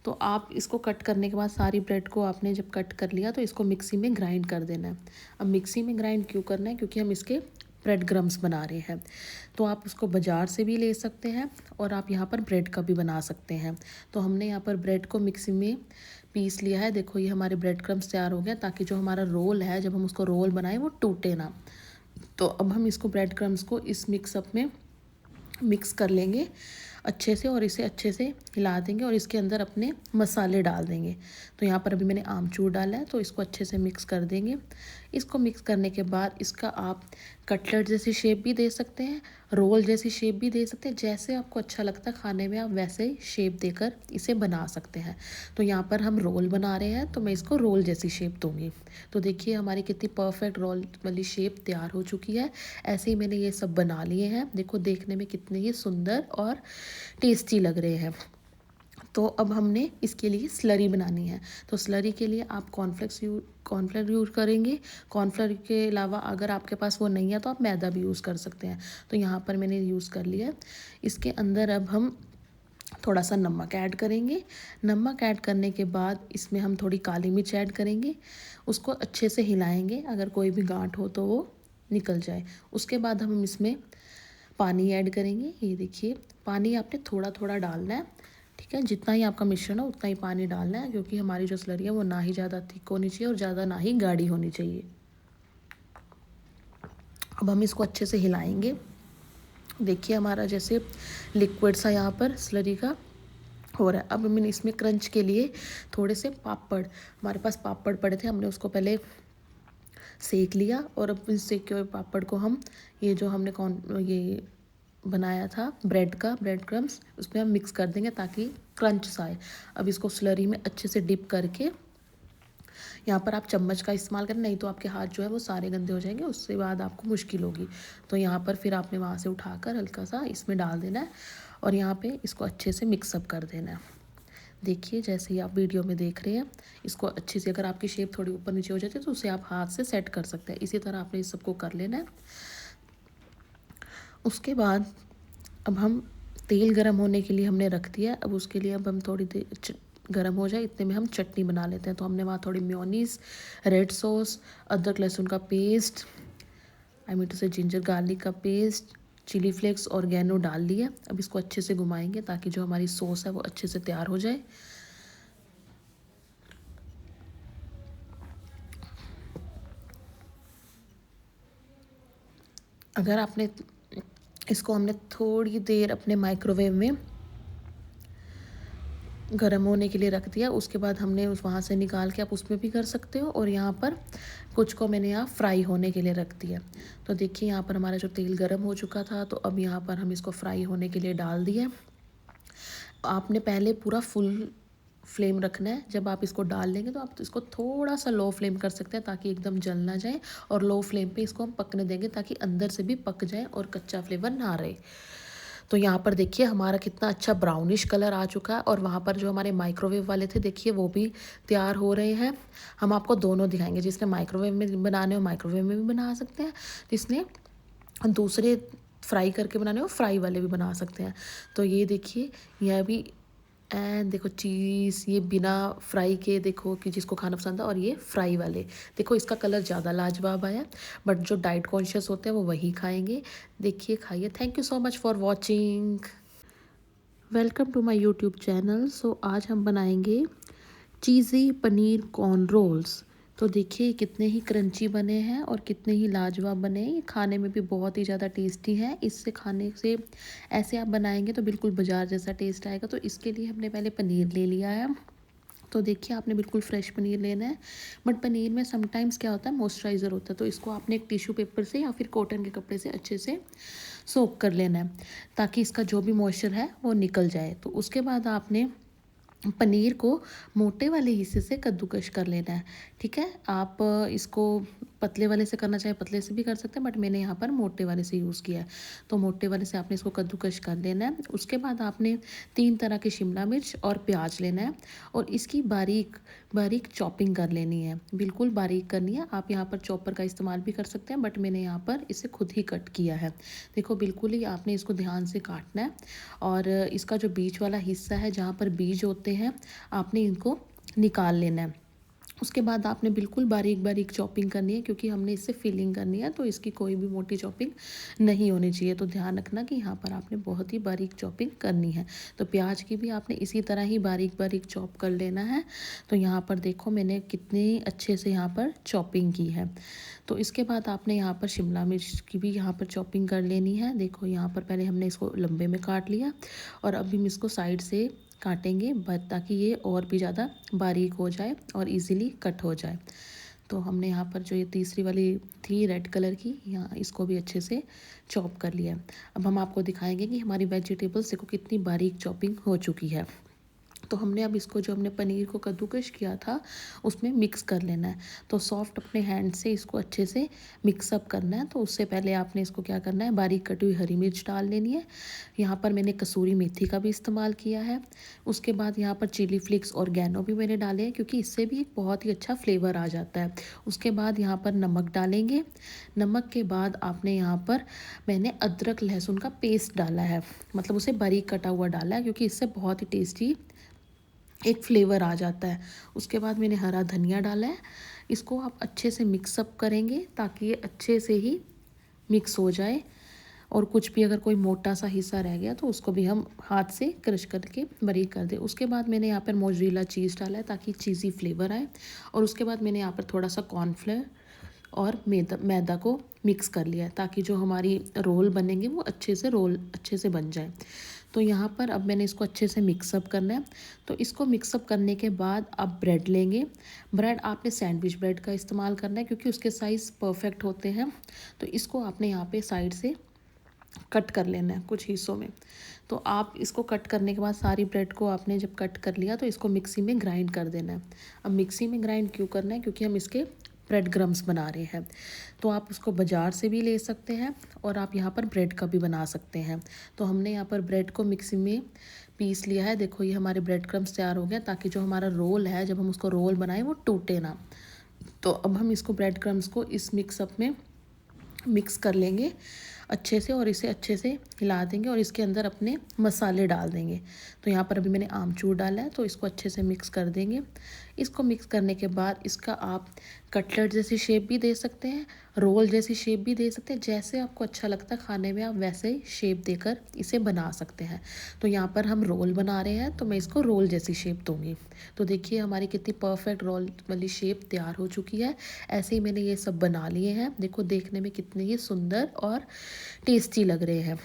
तो आप इसको कट करने के बाद सारी ब्रेड को आपने जब कट कर लिया तो इसको मिक्सी में ग्राइंड कर देना है। अब मिक्सी में ग्राइंड क्यों करना है, क्योंकि हम इसके ब्रेड क्रम्स बना रहे हैं। तो आप उसको बाज़ार से भी ले सकते हैं और आप यहाँ पर ब्रेड का भी बना सकते हैं। तो हमने यहाँ पर ब्रेड को मिक्सी में पीस लिया है। देखो ये हमारे ब्रेड क्रम्स तैयार हो गया, ताकि जो हमारा रोल है जब हम उसको रोल बनाएं वो टूटे ना। तो अब हम इसको ब्रेड क्रम्स को इस मिक्सअप में मिक्स कर लेंगे अच्छे से और इसे अच्छे से हिला देंगे और इसके अंदर अपने मसाले डाल देंगे। तो यहाँ पर अभी मैंने आमचूर डाला है, तो इसको अच्छे से मिक्स कर देंगे। इसको मिक्स करने के बाद इसका आप कटलेट जैसी शेप भी दे सकते हैं, रोल जैसी शेप भी दे सकते हैं, जैसे आपको अच्छा लगता है खाने में आप वैसे ही शेप देकर इसे बना सकते हैं। तो यहाँ पर हम रोल बना रहे हैं तो मैं इसको रोल जैसी शेप दूँगी। तो देखिए हमारी कितनी परफेक्ट रोल वाली शेप तैयार हो चुकी है। ऐसे ही मैंने ये सब बना लिए हैं। देखो देखने में कितने ही सुंदर और टेस्टी लग रहे हैं। तो अब हमने इसके लिए स्लरी बनानी है। तो स्लरी के लिए आप कॉर्नफ्लेक्स यूज़ करेंगे। कॉर्नफ्लेवर के अलावा अगर आपके पास वो नहीं है तो आप मैदा भी यूज़ कर सकते हैं। तो यहाँ पर मैंने यूज़ कर लिया है। इसके अंदर अब हम थोड़ा सा नमक ऐड करेंगे। नमक ऐड करने के बाद इसमें हम थोड़ी काली मिर्च ऐड करेंगे। उसको अच्छे से हिलाएंगे, अगर कोई भी गांठ हो तो वो निकल जाए। उसके बाद हम इसमें पानी ऐड करेंगे। ये देखिए पानी आपने थोड़ा थोड़ा डालना है, ठीक है। जितना ही आपका मिश्रण हो उतना ही पानी डालना है, क्योंकि हमारी जो स्लरी है वो ना ही ज़्यादा थिक होनी चाहिए और ज़्यादा ना ही गाढ़ी होनी चाहिए। अब हम इसको अच्छे से हिलाएंगे। देखिए हमारा जैसे लिक्विड सा यहाँ पर स्लरी का हो रहा है। अब मैंने इसमें क्रंच के लिए थोड़े से पापड़, हमारे पास पापड़ पड़े थे, हमने उसको पहले सेक लिया और अब इस सेके हुए पापड़ को हम ये जो हमने ये बनाया था ब्रेड क्रम्स उसमें हम मिक्स कर देंगे ताकि क्रंच सा आए। अब इसको स्लरी में अच्छे से डिप करके, यहाँ पर आप चम्मच का इस्तेमाल करें, नहीं तो आपके हाथ जो है वो सारे गंदे हो जाएंगे, उससे बाद आपको मुश्किल होगी। तो यहाँ पर फिर आपने वहाँ से उठाकर हल्का सा इसमें डाल देना है और यहाँ पे इसको अच्छे से मिक्सअप कर देना है। देखिए जैसे ही आप वीडियो में देख रहे हैं, इसको अच्छे से, अगर आपकी शेप थोड़ी ऊपर नीचे हो जाती है तो उसे आप हाथ से सेट कर सकते हैं। इसी तरह आपने इस सबको कर लेना है। उसके बाद अब हम तेल गरम होने के लिए हमने रख दिया। अब उसके लिए अब हम थोड़ी देर गरम हो जाए इतने में हम चटनी बना लेते हैं। तो हमने वहाँ थोड़ी मेयोनीज़, रेड सॉस, अदरक लहसुन का पेस्ट आई मीन टू से जिंजर गार्लिक का पेस्ट, चिली फ्लेक्स, ऑर्गेनो डाल लिया। अब इसको अच्छे से घुमाएंगे ताकि जो हमारी सॉस है वो अच्छे से तैयार हो जाए। अगर आपने इसको हमने थोड़ी देर अपने माइक्रोवेव में गर्म होने के लिए रख दिया, उसके बाद हमने उस वहाँ से निकाल के आप उसमें भी कर सकते हो। और यहाँ पर कुछ को मैंने यहाँ फ्राई होने के लिए रख दिया। तो देखिए यहाँ पर हमारा जो तेल गर्म हो चुका था, तो अब यहाँ पर हम इसको फ्राई होने के लिए डाल दिया। आपने पहले पूरा फुल फ्लेम रखना है। जब आप इसको डाल लेंगे तो आप इसको थोड़ा सा लो फ्लेम कर सकते हैं ताकि एकदम जल ना जाए, और लो फ्लेम पे इसको हम पकने देंगे ताकि अंदर से भी पक जाए और कच्चा फ्लेवर ना रहे। तो यहाँ पर देखिए हमारा कितना अच्छा ब्राउनिश कलर आ चुका है, और वहाँ पर जो हमारे माइक्रोवेव वाले थे देखिए वो भी तैयार हो रहे हैं। हम आपको दोनों दिखाएंगे, जिसने माइक्रोवेव में बनाने हो माइक्रोवेव में भी बना सकते हैं, जिसने दूसरे फ्राई करके बनाने हो फ्राई वाले भी बना सकते हैं। तो ये देखिए यह भी एंड देखो चीज़ ये बिना फ्राई के, देखो कि जिसको खाना पसंद है, और ये फ्राई वाले देखो इसका कलर ज़्यादा लाजवाब आया। बट जो डाइट कॉन्शियस होते हैं वो वही खाएंगे। देखिए खाइए। Thank you so much for watching. Welcome to my YouTube channel. So आज हम बनाएंगे चीज़ी पनीर कॉर्न रोल्स। तो देखिए कितने ही क्रंची बने हैं और कितने ही लाजवाब बने हैं। ये खाने में भी बहुत ही ज़्यादा टेस्टी हैं। इससे खाने से ऐसे आप बनाएंगे तो बिल्कुल बाजार जैसा टेस्ट आएगा। तो इसके लिए हमने पहले पनीर ले लिया है। तो देखिए आपने बिल्कुल फ्रेश पनीर लेना है। बट पनीर में समटाइम्स क्या होता है, मॉइस्चराइज़र होता है, तो इसको आपने एक टिश्यू पेपर से या फिर कॉटन के कपड़े से अच्छे से सोक कर लेना है ताकि इसका जो भी मॉइस्चर है वो निकल जाए। तो उसके बाद आपने पनीर को मोटे वाले हिस्से से कद्दूकश कर लेना है। ठीक है, आप इसको पतले वाले से करना चाहे पतले से भी कर सकते हैं, बट मैंने यहाँ पर मोटे वाले से यूज़ किया है। तो मोटे वाले से आपने इसको कद्दूकश कर लेना है। उसके बाद आपने 3 तरह की शिमला मिर्च और प्याज लेना है, और इसकी बारीक बारीक चॉपिंग कर लेनी है, बिल्कुल बारीक करनी है। आप यहाँ पर चॉपर का इस्तेमाल भी कर सकते हैं, बट मैंने यहाँ पर इसे खुद ही कट किया है। देखो बिल्कुल ही आपने इसको ध्यान से काटना है, और इसका जो बीच वाला हिस्सा है जहाँ पर बीज होते हैं आपने इनको निकाल लेना है। उसके बाद आपने बिल्कुल बारीक बारीक चॉपिंग करनी है, क्योंकि हमने इससे फिलिंग करनी है, तो इसकी कोई भी मोटी चॉपिंग नहीं होनी चाहिए। तो ध्यान रखना कि यहाँ पर आपने बहुत ही बारीक चॉपिंग करनी है। तो प्याज की भी आपने इसी तरह ही बारीक बारीक चॉप कर लेना है। तो यहाँ पर देखो मैंने कितने अच्छे से यहाँ पर चॉपिंग की है। तो इसके बाद आपने यहाँ पर शिमला मिर्च की भी यहाँ पर चॉपिंग कर लेनी है। देखो यहाँ पर पहले हमने इसको लंबे में काट लिया, और अभी हम इसको साइड से काटेंगे ताकि ये और भी ज़्यादा बारीक हो जाए और इजीली कट हो जाए। तो हमने यहाँ पर जो ये तीसरी वाली थी रेड कलर की, यहाँ इसको भी अच्छे से चॉप कर लिया। अब हम आपको दिखाएंगे कि हमारी वेजिटेबल्स देखो कितनी बारीक चॉपिंग हो चुकी है। तो हमने अब इसको जो हमने पनीर को कद्दूकश किया था उसमें मिक्स कर लेना है। तो सॉफ्ट अपने हैंड से इसको अच्छे से मिक्सअप करना है। तो उससे पहले आपने इसको क्या करना है, बारीक कटी हुई हरी मिर्च डाल लेनी है। यहाँ पर मैंने कसूरी मेथी का भी इस्तेमाल किया है। उसके बाद यहाँ पर चिली फ्लेक्स और ऑर्गेनो भी मैंने डाले हैं, क्योंकि इससे भी एक बहुत ही अच्छा फ्लेवर आ जाता है। उसके बाद यहाँ पर नमक डालेंगे। नमक के बाद आपने यहाँ पर मैंने अदरक लहसुन का पेस्ट डाला है, मतलब उसे बारीक कटा हुआ डाला है, क्योंकि इससे बहुत ही टेस्टी एक फ्लेवर आ जाता है। उसके बाद मैंने हरा धनिया डाला है। इसको आप अच्छे से मिक्सअप करेंगे ताकि ये अच्छे से ही मिक्स हो जाए, और कुछ भी अगर कोई मोटा सा हिस्सा रह गया तो उसको भी हम हाथ से क्रश करके बारीक कर दें। उसके बाद मैंने यहाँ पर मोज़रेला चीज़ डाला है ताकि चीज़ी फ्लेवर आए, और उसके बाद मैंने यहाँ पर थोड़ा सा कॉर्नफ्लेवर और मैदा को मिक्स कर लिया है ताकि जो हमारी रोल बनेंगे वो अच्छे से बन जाए। तो यहाँ पर अब मैंने इसको अच्छे से मिक्सअप करना है। तो इसको मिक्सअप करने के बाद आप ब्रेड लेंगे। ब्रेड आपने सैंडविच ब्रेड का इस्तेमाल करना है, क्योंकि उसके साइज़ परफेक्ट होते हैं। तो इसको आपने यहाँ पे साइड से कट कर लेना है कुछ हिस्सों में। तो आप इसको कट करने के बाद सारी ब्रेड को आपने जब कट कर लिया तो इसको मिक्सी में ग्राइंड कर देना है। अब मिक्सी में ग्राइंड क्यों करना है, क्योंकि हम इसके ब्रेड क्रम्स बना रहे हैं। तो आप उसको बाज़ार से भी ले सकते हैं, और आप यहाँ पर ब्रेड का भी बना सकते हैं। तो हमने यहाँ पर ब्रेड को मिक्सी में पीस लिया है। देखो ये हमारे ब्रेड क्रम्स तैयार हो गया, ताकि जो हमारा रोल है जब हम उसको रोल बनाएं वो टूटे ना। तो अब हम इसको ब्रेड क्रम्स को इस मिक्सअप में मिक्स कर लेंगे। अच्छे से, और इसे अच्छे से हिला देंगे और इसके अंदर अपने मसाले डाल देंगे। तो यहाँ पर अभी मैंने आमचूर डाला है, तो इसको अच्छे से मिक्स कर देंगे। इसको मिक्स करने के बाद इसका आप कटलेट जैसी शेप भी दे सकते हैं, रोल जैसी शेप भी दे सकते हैं, जैसे आपको अच्छा लगता है खाने में आप वैसे ही शेप देकर इसे बना सकते हैं। तो यहाँ पर हम रोल बना रहे हैं, तो मैं इसको रोल जैसी शेप दूँगी। तो देखिए हमारी कितनी परफेक्ट रोल वाली शेप तैयार हो चुकी है। ऐसे ही मैंने ये सब बना लिए हैं। देखो देखने में कितने ही सुंदर और टेस्टी लग रहे हैं।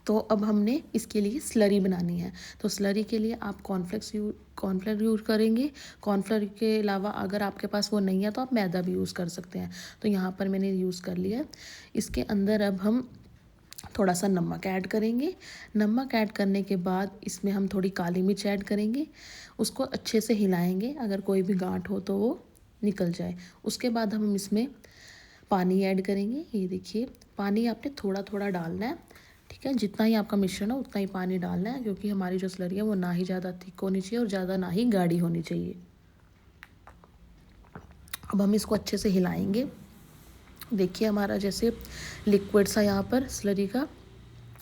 तो अब हमने इसके लिए स्लरी बनानी है। तो स्लरी के लिए आप कॉर्नफ्लेक्स यूज़ करेंगे। कॉर्नफ्लोर के अलावा अगर आपके पास वो नहीं है तो आप मैदा भी यूज़ कर सकते हैं। तो यहाँ पर मैंने यूज़ कर लिया है। इसके अंदर अब हम थोड़ा सा नमक ऐड करेंगे। नमक ऐड करने के बाद इसमें हम थोड़ी काली मिर्च ऐड करेंगे। उसको अच्छे से हिलाएंगे, अगर कोई भी गांठ हो तो वो निकल जाए। उसके बाद हम इसमें पानी ऐड करेंगे। ये देखिए पानी आपने थोड़ा थोड़ा डालना है, ठीक है। जितना ही आपका मिश्रण है उतना ही पानी डालना है, क्योंकि हमारी जो स्लरी है वो ना ही ज़्यादा थिक होनी चाहिए और ज़्यादा ना ही गाढ़ी होनी चाहिए। अब हम इसको अच्छे से हिलाएंगे। देखिए हमारा जैसे लिक्विड सा यहाँ पर स्लरी का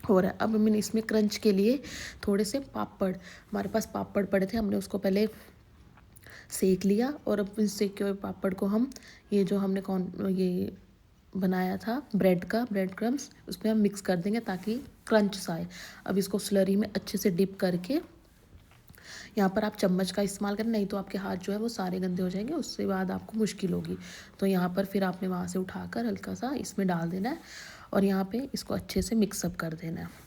हो रहा है। अब मैंने इसमें क्रंच के लिए थोड़े से पापड़, हमारे पास पापड़ पड़े थे, हमने उसको पहले सेक लिया और अब इस सेके हुए पापड़ को हम ये जो हमने ये बनाया था ब्रेड क्रम्स, उसमें हम मिक्स कर देंगे ताकि क्रंच सा आए। अब इसको स्लरी में अच्छे से डिप करके, यहाँ पर आप चम्मच का इस्तेमाल करें, नहीं तो आपके हाथ जो है वो सारे गंदे हो जाएंगे, उसके बाद आपको मुश्किल होगी। तो यहाँ पर फिर आपने वहाँ से उठाकर हल्का सा इसमें डाल देना है और यहाँ पे इसको अच्छे से मिक्सअप कर देना है।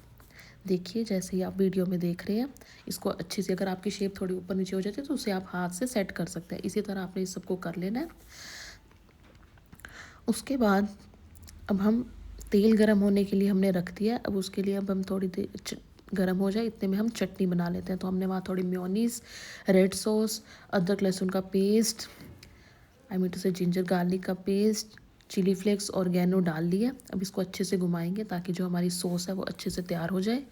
देखिए जैसे ही आप वीडियो में देख रहे हैं, इसको अच्छे से, अगर आपकी शेप थोड़ी ऊपर नीचे हो जाती है तो उसे आप हाथ से सेट कर सकते हैं। इसी तरह आपने इस सबको कर लेना है। उसके बाद अब हम तेल गरम होने के लिए हमने रख दिया। अब उसके लिए अब हम थोड़ी देर गरम हो जाए इतने में हम चटनी बना लेते हैं। तो हमने वहाँ थोड़ी मेयोनीज, रेड सॉस, अदरक लहसुन का पेस्ट, आई मीन टू से जिंजर गार्लिक का पेस्ट, चिली फ्लेक्स, ऑर्गेनो डाल लिया। अब इसको अच्छे से घुमाएंगे ताकि जो हमारी सॉस है वो अच्छे से तैयार हो जाए।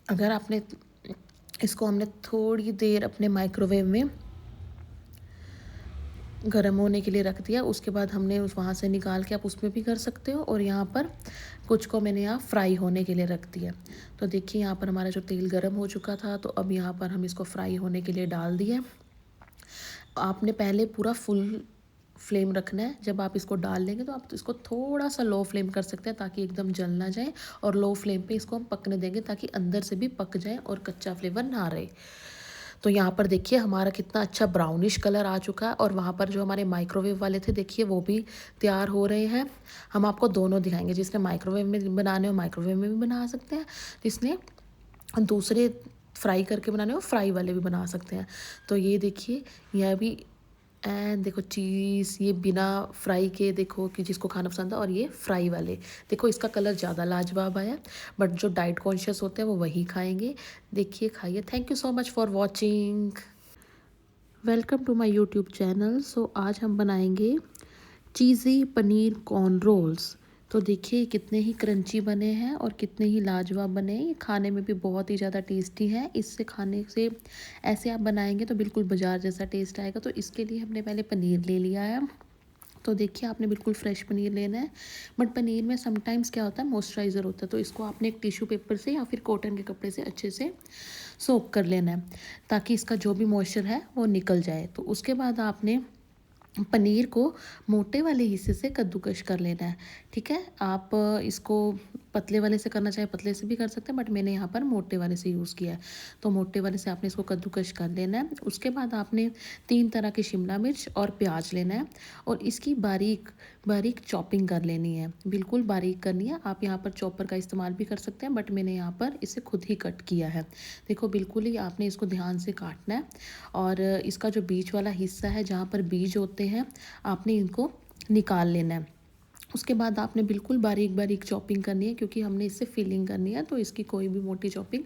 अगर आपने इसको हमने थोड़ी देर अपने माइक्रोवेव में गर्म होने के लिए रख दिया। उसके बाद हमने उस वहाँ से निकाल के आप उसमें भी कर सकते हो, और यहाँ पर कुछ को मैंने यहाँ फ्राई होने के लिए रख दिया। तो देखिए यहाँ पर हमारा जो तेल गर्म हो चुका था, तो अब यहाँ पर हम इसको फ्राई होने के लिए डाल दिया। आपने पहले पूरा फुल फ्लेम रखना है। जब आप इसको डाल लेंगे तो आप इसको थोड़ा सा लो फ्लेम कर सकते हैं ताकि एकदम जल ना जाए, और लो फ्लेम पे इसको हम पकने देंगे ताकि अंदर से भी पक जाए और कच्चा फ्लेवर ना रहे। तो यहाँ पर देखिए हमारा कितना अच्छा ब्राउनिश कलर आ चुका है, और वहाँ पर जो हमारे माइक्रोवेव वाले थे देखिए वो भी तैयार हो रहे हैं। हम आपको दोनों दिखाएंगे, जिसने माइक्रोवेव में बनाने हो माइक्रोवेव में भी बना सकते हैं, जिसने दूसरे फ्राई करके बनाने हो फ्राई वाले भी बना सकते हैं। तो ये देखिए यह भी, एंड देखो चीज़ ये बिना फ्राई के, देखो कि जिसको खाना पसंद है, और ये फ्राई वाले देखो इसका कलर ज़्यादा लाजवाब आया। बट जो डाइट कॉन्शियस होते हैं वो वही खाएंगे। देखिए खाइए। Thank you so much for watching. Welcome to my YouTube channel. So आज हम बनाएंगे चीज़ी पनीर कॉर्न रोल्स। तो देखिए कितने ही क्रंची बने हैं और कितने ही लाजवाब बने हैं। ये खाने में भी बहुत ही ज़्यादा टेस्टी है। इससे खाने से, ऐसे आप बनाएंगे तो बिल्कुल बाजार जैसा टेस्ट आएगा। तो इसके लिए हमने पहले पनीर ले लिया है। तो देखिए आपने बिल्कुल फ्रेश पनीर लेना है। बट पनीर में समटाइम्स क्या होता है, मॉइस्चराइज़र होता है, तो इसको आपने एक टिश्यू पेपर से या फिर कॉटन के कपड़े से अच्छे से सोक कर लेना है ताकि इसका जो भी मॉइस्चर है वो निकल जाए। तो उसके बाद आपने पनीर को मोटे वाले हिस्से से कद्दूकश कर लेना है, ठीक है। आप इसको पतले वाले से करना चाहे पतले से भी कर सकते हैं, बट मैंने यहाँ पर मोटे वाले से यूज़ किया है। तो मोटे वाले से आपने इसको कद्दूकश कर लेना है। उसके बाद आपने 3 तरह की शिमला मिर्च और प्याज लेना है, और इसकी बारीक बारीक चॉपिंग कर लेनी है, बिल्कुल बारीक करनी है। आप यहाँ पर चॉपर का इस्तेमाल भी कर सकते हैं, बट मैंने यहाँ पर इसे खुद ही कट किया है। देखो बिल्कुल ही आपने इसको ध्यान से काटना है, और इसका जो बीच वाला हिस्सा है जहाँ पर बीज होते हैं आपने इनको निकाल लेना है। उसके बाद आपने बिल्कुल बारीक बारीक चॉपिंग करनी है, क्योंकि हमने इससे फिलिंग करनी है, तो इसकी कोई भी मोटी चॉपिंग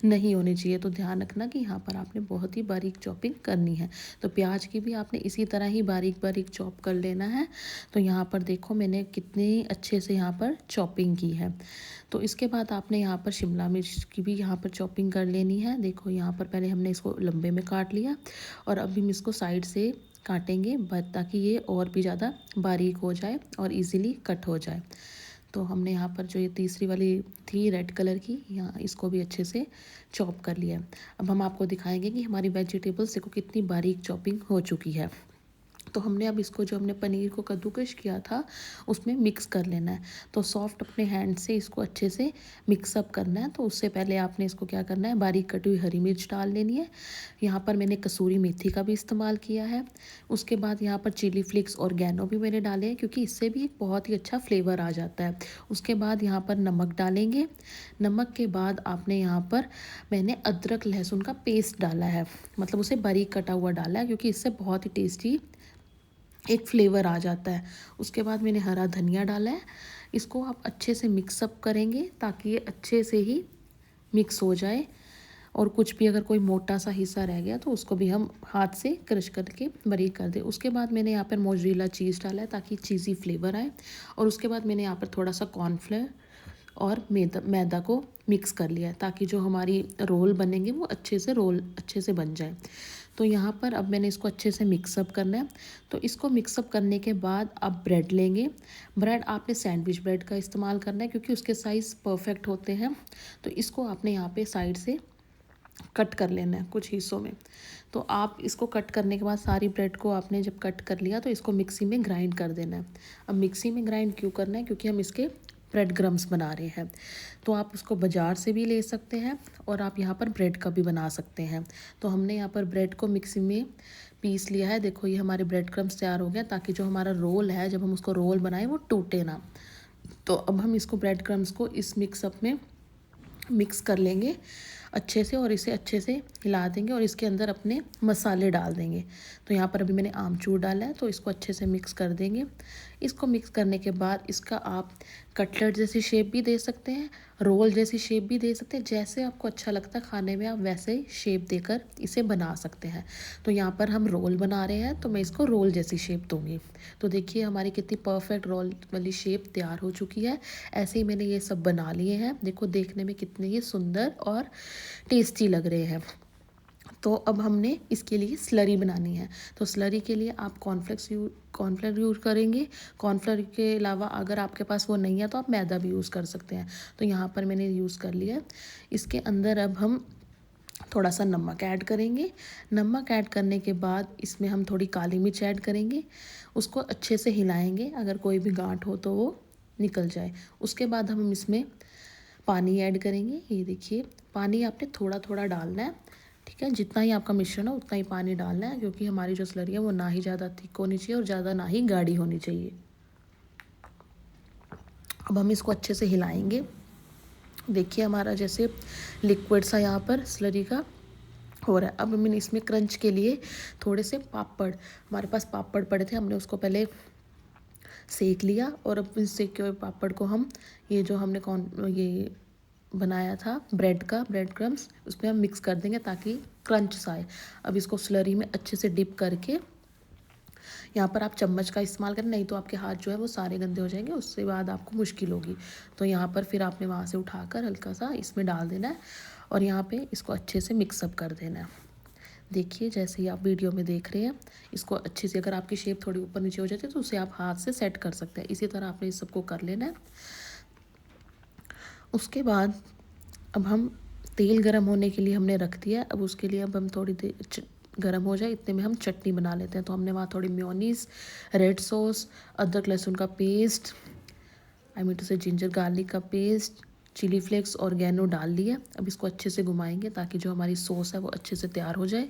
नहीं होनी चाहिए। तो ध्यान रखना कि यहाँ पर आपने बहुत ही बारीक चॉपिंग करनी है। तो प्याज की भी आपने इसी तरह ही बारीक बारीक चॉप कर लेना है। तो यहाँ पर देखो मैंने कितनी अच्छे से यहाँ पर चॉपिंग की है। तो इसके बाद आपने यहाँ पर शिमला मिर्च की भी यहाँ पर चॉपिंग कर लेनी है। देखो यहाँ पर पहले हमने इसको लंबे में काट लिया, और अब हम इसको साइड से काटेंगे ताकि ये और भी ज़्यादा बारीक हो जाए और इजीली कट हो जाए। तो हमने यहाँ पर जो ये तीसरी वाली थी रेड कलर की, यहाँ इसको भी अच्छे से चॉप कर लिया। अब हम आपको दिखाएंगे कि हमारी वेजिटेबल्स देखो कितनी बारीक चॉपिंग हो चुकी है। तो हमने अब इसको जो हमने पनीर को कद्दूकश किया था उसमें मिक्स कर लेना है। तो सॉफ्ट अपने हैंड से इसको अच्छे से मिक्सअप करना है। तो उससे पहले आपने इसको क्या करना है, बारीक कटी हुई हरी मिर्च डाल लेनी है। यहाँ पर मैंने कसूरी मेथी का भी इस्तेमाल किया है। उसके बाद यहाँ पर चिली फ्लेक्स और ऑर्गेनो भी मैंने डाले हैं, क्योंकि इससे भी एक बहुत ही अच्छा फ्लेवर आ जाता है। उसके बाद यहाँ पर नमक डालेंगे। नमक के बाद आपने यहाँ पर मैंने अदरक लहसुन का पेस्ट डाला है, मतलब उसे बारीक कटा हुआ डाला है, क्योंकि इससे बहुत ही टेस्टी एक फ्लेवर आ जाता है। उसके बाद मैंने हरा धनिया डाला है। इसको आप अच्छे से मिक्सअप करेंगे ताकि ये अच्छे से ही मिक्स हो जाए, और कुछ भी अगर कोई मोटा सा हिस्सा रह गया तो उसको भी हम हाथ से क्रश करके बारीक कर दें। उसके बाद मैंने यहाँ पर मोज़रेला चीज़ डाला है ताकि चीज़ी फ्लेवर आए। और उसके बाद मैंने यहाँ पर थोड़ा सा कॉर्नफ्लेवर और मैदा को मिक्स कर लिया है, ताकि जो हमारी रोल बनेंगे वो अच्छे से बन जाए। तो यहाँ पर अब मैंने इसको अच्छे से मिक्सअप करना है। तो इसको मिक्सअप करने के बाद आप ब्रेड लेंगे। ब्रेड आपने सैंडविच ब्रेड का इस्तेमाल करना है, क्योंकि उसके साइज़ परफेक्ट होते हैं। तो इसको आपने यहाँ पे साइड से कट कर लेना है कुछ हिस्सों में। तो आप इसको कट करने के बाद सारी ब्रेड को आपने जब कट कर लिया तो इसको मिक्सी में ग्राइंड कर देना है। अब मिक्सी में ग्राइंड क्यों करना है, क्योंकि हम इसके ब्रेड क्रम्स बना रहे हैं। तो आप उसको बाज़ार से भी ले सकते हैं, और आप यहाँ पर ब्रेड का भी बना सकते हैं। तो हमने यहाँ पर ब्रेड को मिक्सी में पीस लिया है। देखो ये हमारे ब्रेड क्रम्स तैयार हो गया, ताकि जो हमारा रोल है जब हम उसको रोल बनाएं वो टूटे ना। तो अब हम इसको ब्रेड क्रम्स को इस मिक्सअप में मिक्स कर लेंगे अच्छे से, और इसे अच्छे से हिला देंगे, और इसके अंदर अपने मसाले डाल देंगे। तो यहाँ पर अभी मैंने आमचूर डाला है, तो इसको अच्छे से मिक्स कर देंगे। इसको मिक्स करने के बाद इसका आप कटलेट जैसी शेप भी दे सकते हैं, रोल जैसी शेप भी दे सकते हैं। जैसे आपको अच्छा लगता है खाने में आप वैसे ही शेप देकर इसे बना सकते हैं। तो यहाँ पर हम रोल बना रहे हैं, तो मैं इसको रोल जैसी शेप दूँगी। तो देखिए हमारी कितनी परफेक्ट रोल वाली शेप तैयार हो चुकी है। ऐसे ही मैंने ये सब बना लिए हैं। देखो देखने में कितने ही सुंदर और टेस्टी लग रहे हैं। तो अब हमने इसके लिए स्लरी बनानी है। तो स्लरी के लिए आप कॉर्नफ्लेक्स यूज़ करेंगे। कॉर्नफ्लेवर के अलावा अगर आपके पास वो नहीं है तो आप मैदा भी यूज़ कर सकते हैं। तो यहाँ पर मैंने यूज़ कर लिया है। इसके अंदर अब हम थोड़ा सा नमक ऐड करेंगे। नमक ऐड करने के बाद इसमें हम थोड़ी काली मिर्च ऐड करेंगे। उसको अच्छे से हिलाएंगे, अगर कोई भी गांठ हो तो वो निकल जाए। उसके बाद हम इसमें पानी ऐड करेंगे। ये देखिए पानी आपने थोड़ा थोड़ा डालना है, ठीक है। जितना ही आपका मिश्रण हो उतना ही पानी डालना है, क्योंकि हमारी जो स्लरी है वो ना ही ज़्यादा थिक होनी चाहिए और ज़्यादा ना ही गाढ़ी होनी चाहिए। अब हम इसको अच्छे से हिलाएंगे। देखिए हमारा जैसे लिक्विड सा यहाँ पर स्लरी का हो रहा है। अब मैंने इसमें क्रंच के लिए थोड़े से पापड़, हमारे पास पापड़ पड़े थे, हमने उसको पहले सेक लिया, और अब इस सेके हुए पापड़ को हम ये जो हमने ये बनाया था ब्रेड क्रम्स, उसमें हम मिक्स कर देंगे ताकि क्रंच सा आए। अब इसको स्लरी में अच्छे से डिप करके, यहाँ पर आप चम्मच का इस्तेमाल करें, नहीं तो आपके हाथ जो है वो सारे गंदे हो जाएंगे, उससे बाद आपको मुश्किल होगी। तो यहाँ पर फिर आपने वहाँ से उठाकर हल्का सा इसमें डाल देना है, और यहाँ पे इसको अच्छे से मिक्सअप कर देना है। देखिए जैसे ही आप वीडियो में देख रहे हैं, इसको अच्छे से, अगर आपकी शेप थोड़ी ऊपर नीचे हो जाती है तो उसे आप हाथ से सेट कर सकते हैं। इसी तरह आपने इस सबको कर लेना है। उसके बाद अब हम तेल गरम होने के लिए हमने रख दिया। अब उसके लिए अब हम थोड़ी देर गरम हो जाए इतने में हम चटनी बना लेते हैं। तो हमने वहाँ थोड़ी मेयोनीज, रेड सॉस, अदरक लहसुन का पेस्ट, आई मीन टू से जिंजर गार्लिक का पेस्ट, चिली फ्लेक्स, ऑर्गेनो डाल लिया। अब इसको अच्छे से घुमाएंगे ताकि जो हमारी सॉस है वो अच्छे से तैयार हो जाए।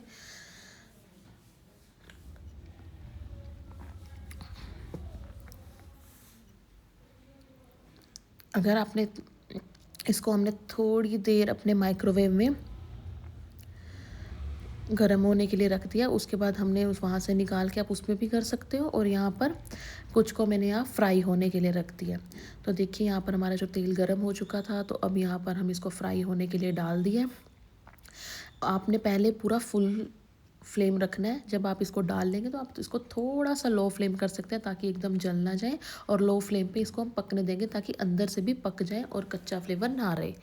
अगर आपने इसको हमने थोड़ी देर अपने माइक्रोवेव में गर्म होने के लिए रख दिया। उसके बाद हमने उस वहाँ से निकाल के आप उसमें भी कर सकते हो, और यहाँ पर कुछ को मैंने यहाँ फ्राई होने के लिए रख दिया। तो देखिए यहाँ पर हमारा जो तेल गर्म हो चुका था, तो अब यहाँ पर हम इसको फ्राई होने के लिए डाल दिए। आपने पहले पूरा फुल फ्लेम रखना है। जब आप इसको डाल लेंगे तो आप इसको थोड़ा सा लो फ्लेम कर सकते हैं ताकि एकदम जल ना जाए, और लो फ्लेम पे इसको हम पकने देंगे ताकि अंदर से भी पक जाए और कच्चा फ्लेवर ना रहे।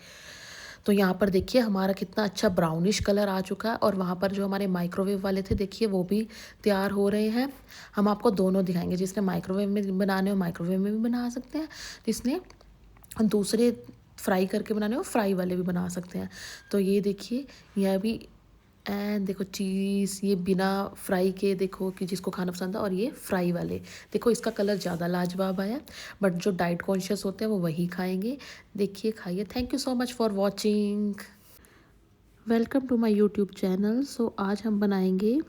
तो यहाँ पर देखिए हमारा कितना अच्छा ब्राउनिश कलर आ चुका है, और वहाँ पर जो हमारे माइक्रोवेव वाले थे देखिए वो भी तैयार हो रहे हैं। हम आपको दोनों दिखाएंगे, जिसने माइक्रोवेव में बनाने हो माइक्रोवेव में भी बना सकते हैं, जिसने दूसरे फ्राई करके बनाने हो फ्राई वाले भी बना सकते हैं। तो ये देखिए यह भी, एंड देखो चीज़ ये बिना फ्राई के, देखो कि जिसको खाना पसंद है, और ये फ्राई वाले देखो इसका कलर ज़्यादा लाजवाब आया। बट जो डाइट कॉन्शियस होते हैं वो वही खाएंगे। देखिए खाइए। Thank you so much for watching. Welcome to my YouTube channel. So आज हम बनाएंगे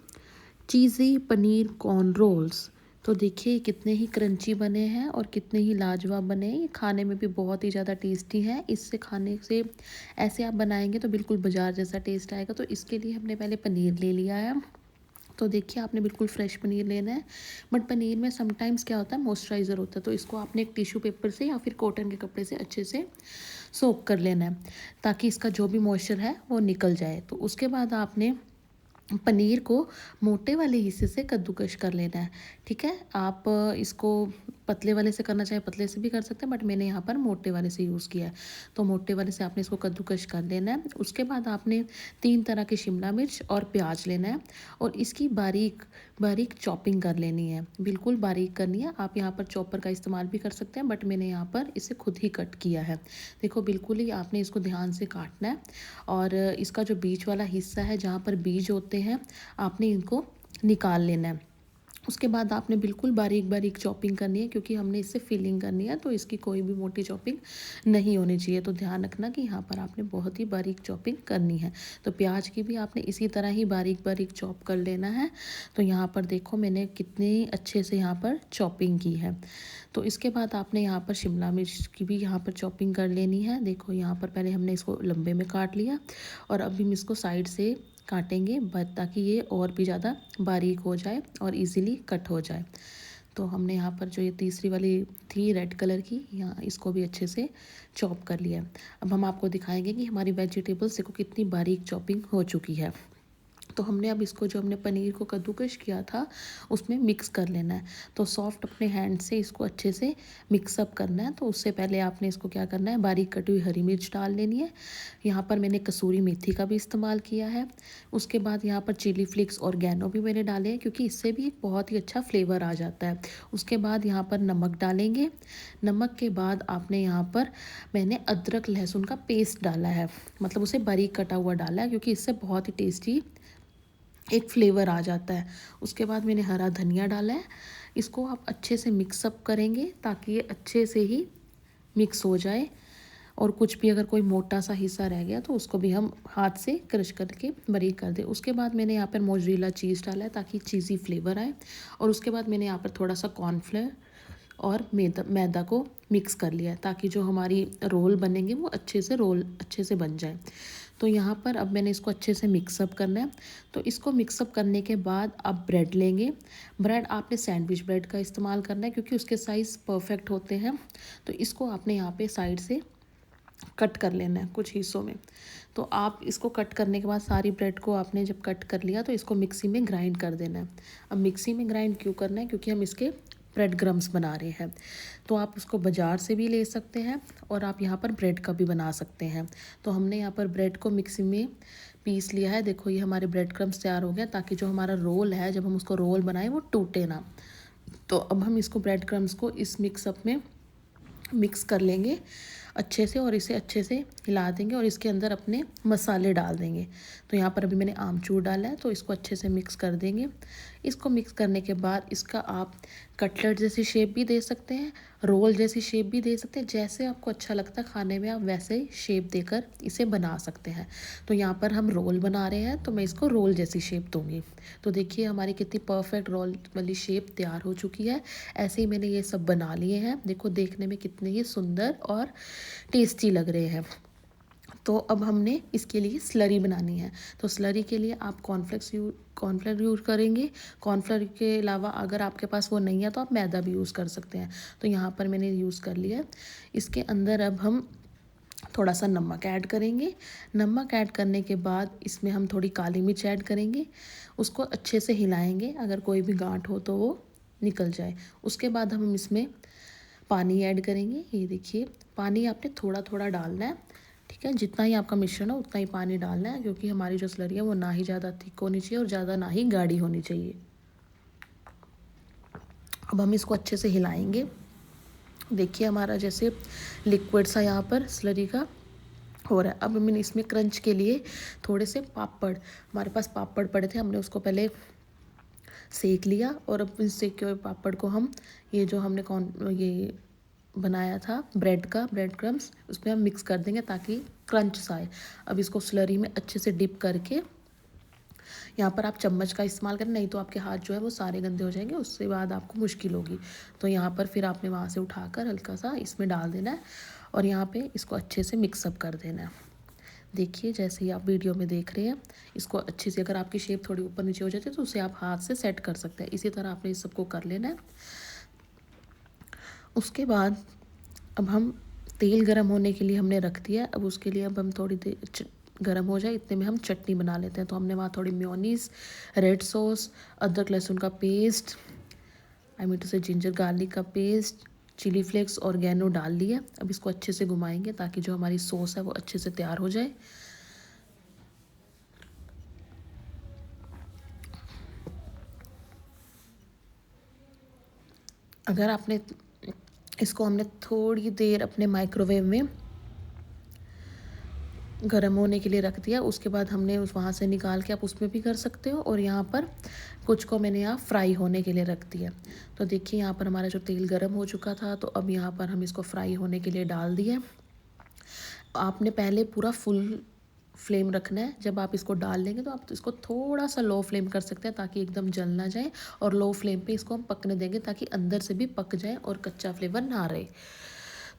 चीज़ी पनीर कॉर्न रोल्स। तो देखिए कितने ही क्रंची बने हैं और कितने ही लाजवाब बने हैं। ये खाने में भी बहुत ही ज़्यादा टेस्टी हैं। इससे खाने से ऐसे आप बनाएंगे तो बिल्कुल बाजार जैसा टेस्ट आएगा। तो इसके लिए हमने पहले पनीर ले लिया है। तो देखिए आपने बिल्कुल फ्रेश पनीर लेना है। बट पनीर में समटाइम्स क्या होता है, मॉइस्चराइज़र होता है, तो इसको आपने एक टिश्यू पेपर से या फिर कॉटन के कपड़े से अच्छे से सोक कर लेना है ताकि इसका जो भी मॉइस्चर है वो निकल जाए। तो उसके बाद आपने पनीर को मोटे वाले हिस्से से कद्दूकश कर लेना है। ठीक है, आप इसको पतले वाले से करना चाहे पतले से भी कर सकते हैं, बट मैंने यहाँ पर मोटे वाले से यूज़ किया है। तो मोटे वाले से आपने इसको कद्दूकश कर लेना है। उसके बाद आपने 3 तरह की शिमला मिर्च और प्याज लेना है, और इसकी बारीक बारीक चॉपिंग कर लेनी है, बिल्कुल बारीक करनी है। आप यहाँ पर चॉपर का इस्तेमाल भी कर सकते हैं, बट मैंने यहाँ पर इसे खुद ही कट किया है। देखो बिल्कुल ही आपने इसको ध्यान से काटना है, और इसका जो बीच वाला हिस्सा है जहाँ पर बीज होते हैं आपने इनको निकाल लेना है। उसके बाद आपने बिल्कुल बारीक बारीक चॉपिंग करनी है, क्योंकि हमने इससे फिलिंग करनी है, तो इसकी कोई भी मोटी चॉपिंग नहीं होनी चाहिए। तो ध्यान रखना कि यहाँ पर आपने बहुत ही बारीक चॉपिंग करनी है। तो प्याज की भी आपने इसी तरह ही बारीक बारीक चॉप कर लेना है। तो यहाँ पर देखो मैंने कितने अच्छे से यहाँ पर चॉपिंग की है। तो इसके बाद आपने यहाँ पर शिमला मिर्च की भी यहाँ पर चॉपिंग कर लेनी है। देखो यहाँ पर पहले हमने इसको लंबे में काट लिया, और अभी हम इसको साइड से काटेंगे ताकि ये और भी ज़्यादा बारीक हो जाए और इजीली कट हो जाए। तो हमने यहाँ पर जो ये तीसरी वाली थी रेड कलर की, यहाँ इसको भी अच्छे से चॉप कर लिया। अब हम आपको दिखाएंगे कि हमारी वेजिटेबल्स देखो कितनी बारीक चॉपिंग हो चुकी है। तो हमने अब इसको जो हमने पनीर को कद्दूकश किया था उसमें मिक्स कर लेना है। तो सॉफ्ट अपने हैंड से इसको अच्छे से मिक्सअप करना है। तो उससे पहले आपने इसको क्या करना है, बारीक कटी हुई हरी मिर्च डाल लेनी है। यहाँ पर मैंने कसूरी मेथी का भी इस्तेमाल किया है। उसके बाद यहाँ पर चिली फ्लेक्स और ऑर्गेनो भी मैंने डाले हैं, क्योंकि इससे भी एक बहुत ही अच्छा फ्लेवर आ जाता है। उसके बाद यहाँ पर नमक डालेंगे। नमक के बाद आपने यहाँ पर मैंने अदरक लहसुन का पेस्ट डाला है, मतलब उसे बारीक कटा हुआ डाला है, क्योंकि इससे बहुत ही टेस्टी एक फ्लेवर आ जाता है। उसके बाद मैंने हरा धनिया डाला है। इसको आप अच्छे से मिक्सअप करेंगे ताकि ये अच्छे से ही मिक्स हो जाए, और कुछ भी अगर कोई मोटा सा हिस्सा रह गया तो उसको भी हम हाथ से क्रश करके बारीक कर दें। उसके बाद मैंने यहाँ पर मोज़रेला चीज़ डाला है ताकि चीज़ी फ्लेवर आए, और उसके बाद मैंने यहाँ पर थोड़ा सा कॉर्नफ्लेवर और मैदा को मिक्स कर लिया है ताकि जो हमारी रोल बनेंगे वो अच्छे से बन जाए। तो यहाँ पर अब मैंने इसको अच्छे से मिक्सअप करना है। तो इसको मिक्सअप करने के बाद आप ब्रेड लेंगे। ब्रेड आपने सैंडविच ब्रेड का इस्तेमाल करना है, क्योंकि उसके साइज़ परफेक्ट होते हैं। तो इसको आपने यहाँ पे साइड से कट कर लेना है कुछ हिस्सों में। तो आप इसको कट करने के बाद सारी ब्रेड को आपने जब कट कर लिया तो इसको मिक्सी में ग्राइंड कर देना है। अब मिक्सी में ग्राइंड क्यों करना है, क्योंकि हम इसके ब्रेड क्रम्स बना रहे हैं। तो आप उसको बाज़ार से भी ले सकते हैं, और आप यहाँ पर ब्रेड का भी बना सकते हैं। तो हमने यहाँ पर ब्रेड को मिक्सी में पीस लिया है। देखो ये हमारे ब्रेड क्रम्स तैयार हो गया, ताकि जो हमारा रोल है जब हम उसको रोल बनाएं वो टूटे ना। तो अब हम इसको ब्रेड क्रम्स को इस मिक्सअप में मिक्स कर लेंगे अच्छे से, और इसे अच्छे से हिला देंगे, और इसके अंदर अपने मसाले डाल देंगे। तो यहाँ पर अभी मैंने आमचूर डाला है, तो इसको अच्छे से मिक्स कर देंगे। इसको मिक्स करने के बाद इसका आप कटलेट जैसी शेप भी दे सकते हैं, रोल जैसी शेप भी दे सकते हैं, जैसे आपको अच्छा लगता है खाने में आप वैसे ही शेप देकर इसे बना सकते हैं। तो यहाँ पर हम रोल बना रहे हैं, तो मैं इसको रोल जैसी शेप दूँगी। तो देखिए हमारी कितनी परफेक्ट रोल वाली शेप तैयार हो चुकी है। ऐसे ही मैंने ये सब बना लिए हैं। देखो देखने में कितने ही सुंदर और टेस्टी लग रहे हैं। तो अब हमने इसके लिए स्लरी बनानी है। तो स्लरी के लिए आप कॉर्नफ्लेक्स यूज़ करेंगे। कॉर्नफ्लोर के अलावा अगर आपके पास वो नहीं है तो आप मैदा भी यूज़ कर सकते हैं। तो यहाँ पर मैंने यूज़ कर लिया है। इसके अंदर अब हम थोड़ा सा नमक ऐड करेंगे। नमक ऐड करने के बाद इसमें हम थोड़ी काली मिर्च ऐड करेंगे। उसको अच्छे से हिलाएंगे, अगर कोई भी गांठ हो तो वो निकल जाए। उसके बाद हम इसमें पानी ऐड करेंगे। ये देखिए, पानी आपने थोड़ा थोड़ा डालना है, ठीक है। जितना ही आपका मिश्रण हो उतना ही पानी डालना है, क्योंकि हमारी जो स्लरी है वो ना ही ज़्यादा थिक होनी चाहिए और ज़्यादा ना ही गाढ़ी होनी चाहिए। अब हम इसको अच्छे से हिलाएंगे। देखिए हमारा जैसे लिक्विड सा यहाँ पर स्लरी का हो रहा है। अब मैंने इसमें क्रंच के लिए थोड़े से पापड़, हमारे पास पापड़ पड़े थे, हमने उसको पहले सेक लिया और अब इस सेके हुए पापड़ को हम ये जो हमने ये बनाया था ब्रेड क्रम्स, उसमें हम मिक्स कर देंगे ताकि क्रंच सा आए। अब इसको स्लरी में अच्छे से डिप करके, यहाँ पर आप चम्मच का इस्तेमाल करें, नहीं तो आपके हाथ जो है वो सारे गंदे हो जाएंगे, उसके बाद आपको मुश्किल होगी। तो यहाँ पर फिर आपने वहाँ से उठाकर हल्का सा इसमें डाल देना है और यहाँ पे इसको अच्छे से मिक्सअप कर देना है। देखिए जैसे ही आप वीडियो में देख रहे हैं, इसको अच्छे से, अगर आपकी शेप थोड़ी ऊपर नीचे हो जाती है तो उसे आप हाथ से सेट कर सकते हैं। इसी तरह आपने इस सबको कर लेना है। उसके बाद अब हम तेल गरम होने के लिए हमने रख दिया। अब उसके लिए अब हम थोड़ी देर गरम हो जाए इतने में हम चटनी बना लेते हैं। तो हमने वहाँ थोड़ी मेयोनीज, रेड सॉस, अदरक लहसुन का पेस्ट, आई मीन टू से जिंजर गार्लिक का पेस्ट, चिली फ्लेक्स, ऑर्गेनो डाल लिया। अब इसको अच्छे से घुमाएंगे ताकि जो हमारी सॉस है वो अच्छे से तैयार हो जाए। अगर आपने इसको हमने थोड़ी देर अपने माइक्रोवेव में गर्म होने के लिए रख दिया। उसके बाद हमने उस वहाँ से निकाल के आप उसमें भी कर सकते हो, और यहाँ पर कुछ को मैंने यहाँ फ्राई होने के लिए रख दिया। तो देखिए यहाँ पर हमारा जो तेल गर्म हो चुका था, तो अब यहाँ पर हम इसको फ्राई होने के लिए डाल दिया। आपने पहले पूरा फुल फ्लेम रखना है। जब आप इसको डाल लेंगे तो आप इसको थोड़ा सा लो फ्लेम कर सकते हैं ताकि एकदम जल ना जाए, और लो फ्लेम पे इसको हम पकने देंगे ताकि अंदर से भी पक जाए और कच्चा फ्लेवर ना रहे।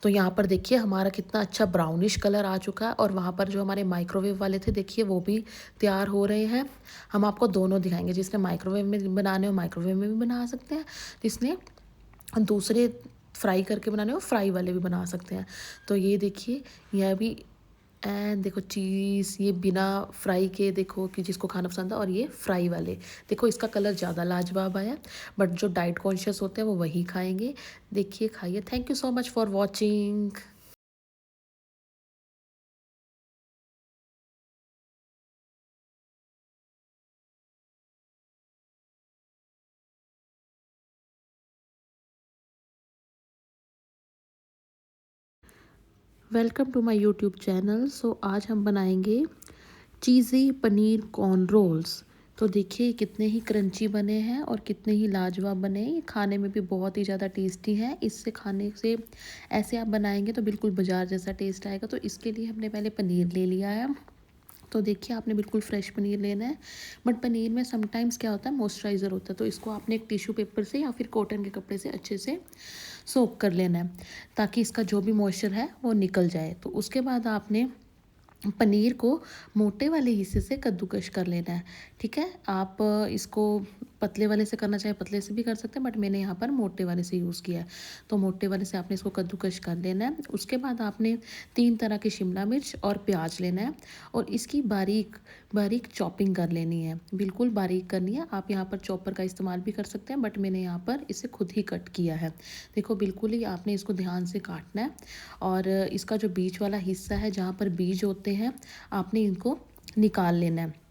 तो यहाँ पर देखिए हमारा कितना अच्छा ब्राउनिश कलर आ चुका है, और वहाँ पर जो हमारे माइक्रोवेव वाले थे देखिए वो भी तैयार हो रहे हैं। हम आपको दोनों दिखाएंगे, जिसने माइक्रोवेव में बनाने हो माइक्रोवेव में भी बना सकते हैं, जिसने दूसरे फ्राई करके बनाने हो फ्राई वाले भी बना सकते हैं। तो ये देखिए यह भी, एंड देखो चीज़ ये बिना फ्राई के, देखो कि जिसको खाना पसंद है, और ये फ्राई वाले देखो इसका कलर ज़्यादा लाजवाब आया। बट जो डाइट कॉन्शियस होते हैं वो वही खाएंगे। देखिए खाइए। Thank you so much for watching. Welcome to my YouTube channel. So आज हम बनाएंगे चीज़ी पनीर कॉर्न रोल्स। तो देखिए कितने ही क्रंची बने हैं और कितने ही लाजवाब बने हैं। ये खाने में भी बहुत ही ज़्यादा टेस्टी हैं। इससे खाने से, ऐसे आप बनाएंगे तो बिल्कुल बाजार जैसा टेस्ट आएगा। तो इसके लिए हमने पहले पनीर ले लिया है। तो देखिए आपने बिल्कुल फ्रेश पनीर लेना है। बट पनीर में समटाइम्स क्या होता है, मॉइस्चराइज़र होता है, तो इसको आपने एक टिश्यू पेपर से या फिर कॉटन के कपड़े से अच्छे से सोक कर लेना है, ताकि इसका जो भी मॉइस्चर है वो निकल जाए। तो उसके बाद आपने पनीर को मोटे वाले हिस्से से कद्दूकश कर लेना है, ठीक है। आप इसको पतले वाले से करना चाहे पतले से भी कर सकते हैं, बट मैंने यहाँ पर मोटे वाले से यूज़ किया है। तो मोटे वाले से आपने इसको कद्दूकश कर लेना है। उसके बाद आपने 3 तरह की शिमला मिर्च और प्याज लेना है, और इसकी बारीक बारीक चॉपिंग कर लेनी है, बिल्कुल बारीक करनी है। आप यहाँ पर चॉपर का इस्तेमाल भी कर सकते हैं, बट मैंने यहाँ पर इसे खुद ही कट किया है। देखो बिल्कुल ही आपने इसको ध्यान से काटना है, और इसका जो बीच वाला हिस्सा है जहाँ पर बीज होते हैं आपने इनको निकाल लेना है।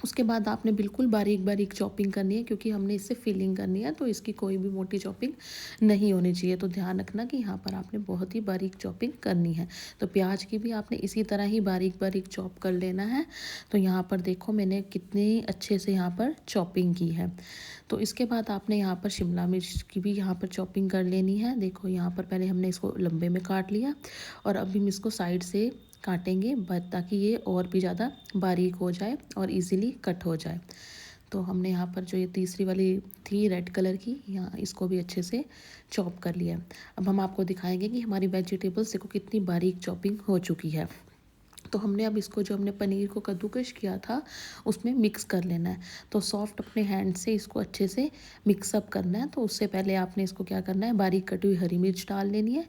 उसके बाद आपने बिल्कुल बारीक बारीक चॉपिंग करनी है, क्योंकि हमने इससे फिलिंग करनी है, तो इसकी कोई भी मोटी चॉपिंग नहीं होनी चाहिए। तो ध्यान रखना कि यहाँ पर आपने बहुत ही बारीक चॉपिंग करनी है। तो प्याज की भी आपने इसी तरह ही बारीक बारीक चॉप कर लेना है। तो यहाँ पर देखो मैंने कितने अच्छे से यहाँ पर चॉपिंग की है। तो इसके बाद आपने यहाँ पर शिमला मिर्च की भी यहाँ पर चॉपिंग कर लेनी है। देखो यहाँ पर पहले हमने इसको लंबे में काट लिया, और अभी हम इसको साइड से काटेंगे ताकि ये और भी ज़्यादा बारीक हो जाए और इजीली कट हो जाए। तो हमने यहाँ पर जो ये तीसरी वाली थी रेड कलर की, यहाँ इसको भी अच्छे से चॉप कर लिया। अब हम आपको दिखाएंगे कि हमारी वेजिटेबल्स देखो कितनी बारीक चॉपिंग हो चुकी है। तो हमने अब इसको जो हमने पनीर को कद्दूकश किया था उसमें मिक्स कर लेना है। तो सॉफ्ट अपने हैंड से इसको अच्छे से मिक्सअप करना है। तो उससे पहले आपने इसको क्या करना है, बारीक कटी हुई हरी मिर्च डाल लेनी है।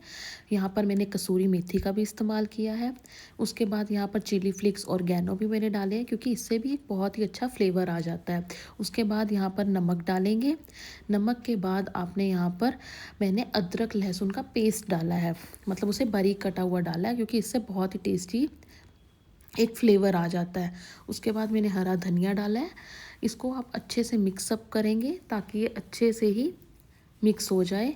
यहाँ पर मैंने कसूरी मेथी का भी इस्तेमाल किया है। उसके बाद यहाँ पर चिली फ्लेक्स और ऑर्गेनो भी मैंने डाले हैं, क्योंकि इससे भी एक बहुत ही अच्छा फ्लेवर आ जाता है। उसके बाद यहाँ पर नमक डालेंगे। नमक के बाद आपने यहाँ पर मैंने अदरक लहसुन का पेस्ट डाला है, मतलब उसे बारीक कटा हुआ डाला है, क्योंकि इससे बहुत ही टेस्टी एक फ्लेवर आ जाता है। उसके बाद मैंने हरा धनिया डाला है। इसको आप अच्छे से मिक्सअप करेंगे ताकि ये अच्छे से ही मिक्स हो जाए।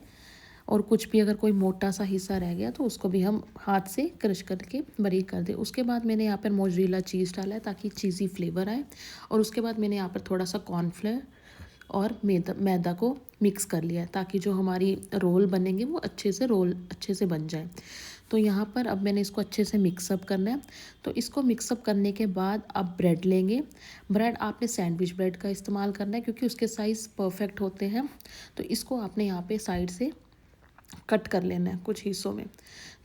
और कुछ भी अगर कोई मोटा सा हिस्सा रह गया तो उसको भी हम हाथ से क्रश करके बारीक कर दें। उसके बाद मैंने यहाँ पर मोज़रेला चीज़ डाला है ताकि चीज़ी फ्लेवर आए। और उसके बाद मैंने यहाँ पर थोड़ा सा कॉर्नफ्लेवर और मैदा को मिक्स कर लिया है, ताकि जो हमारी रोल बनेंगे वो अच्छे से बन जाए। तो यहाँ पर अब मैंने इसको अच्छे से मिक्सअप करना है। तो इसको मिक्सअप करने के बाद आप ब्रेड लेंगे। ब्रेड आपने सैंडविच ब्रेड का इस्तेमाल करना है, क्योंकि उसके साइज़ परफेक्ट होते हैं। तो इसको आपने यहाँ पे साइड से कट कर लेना है कुछ हिस्सों में।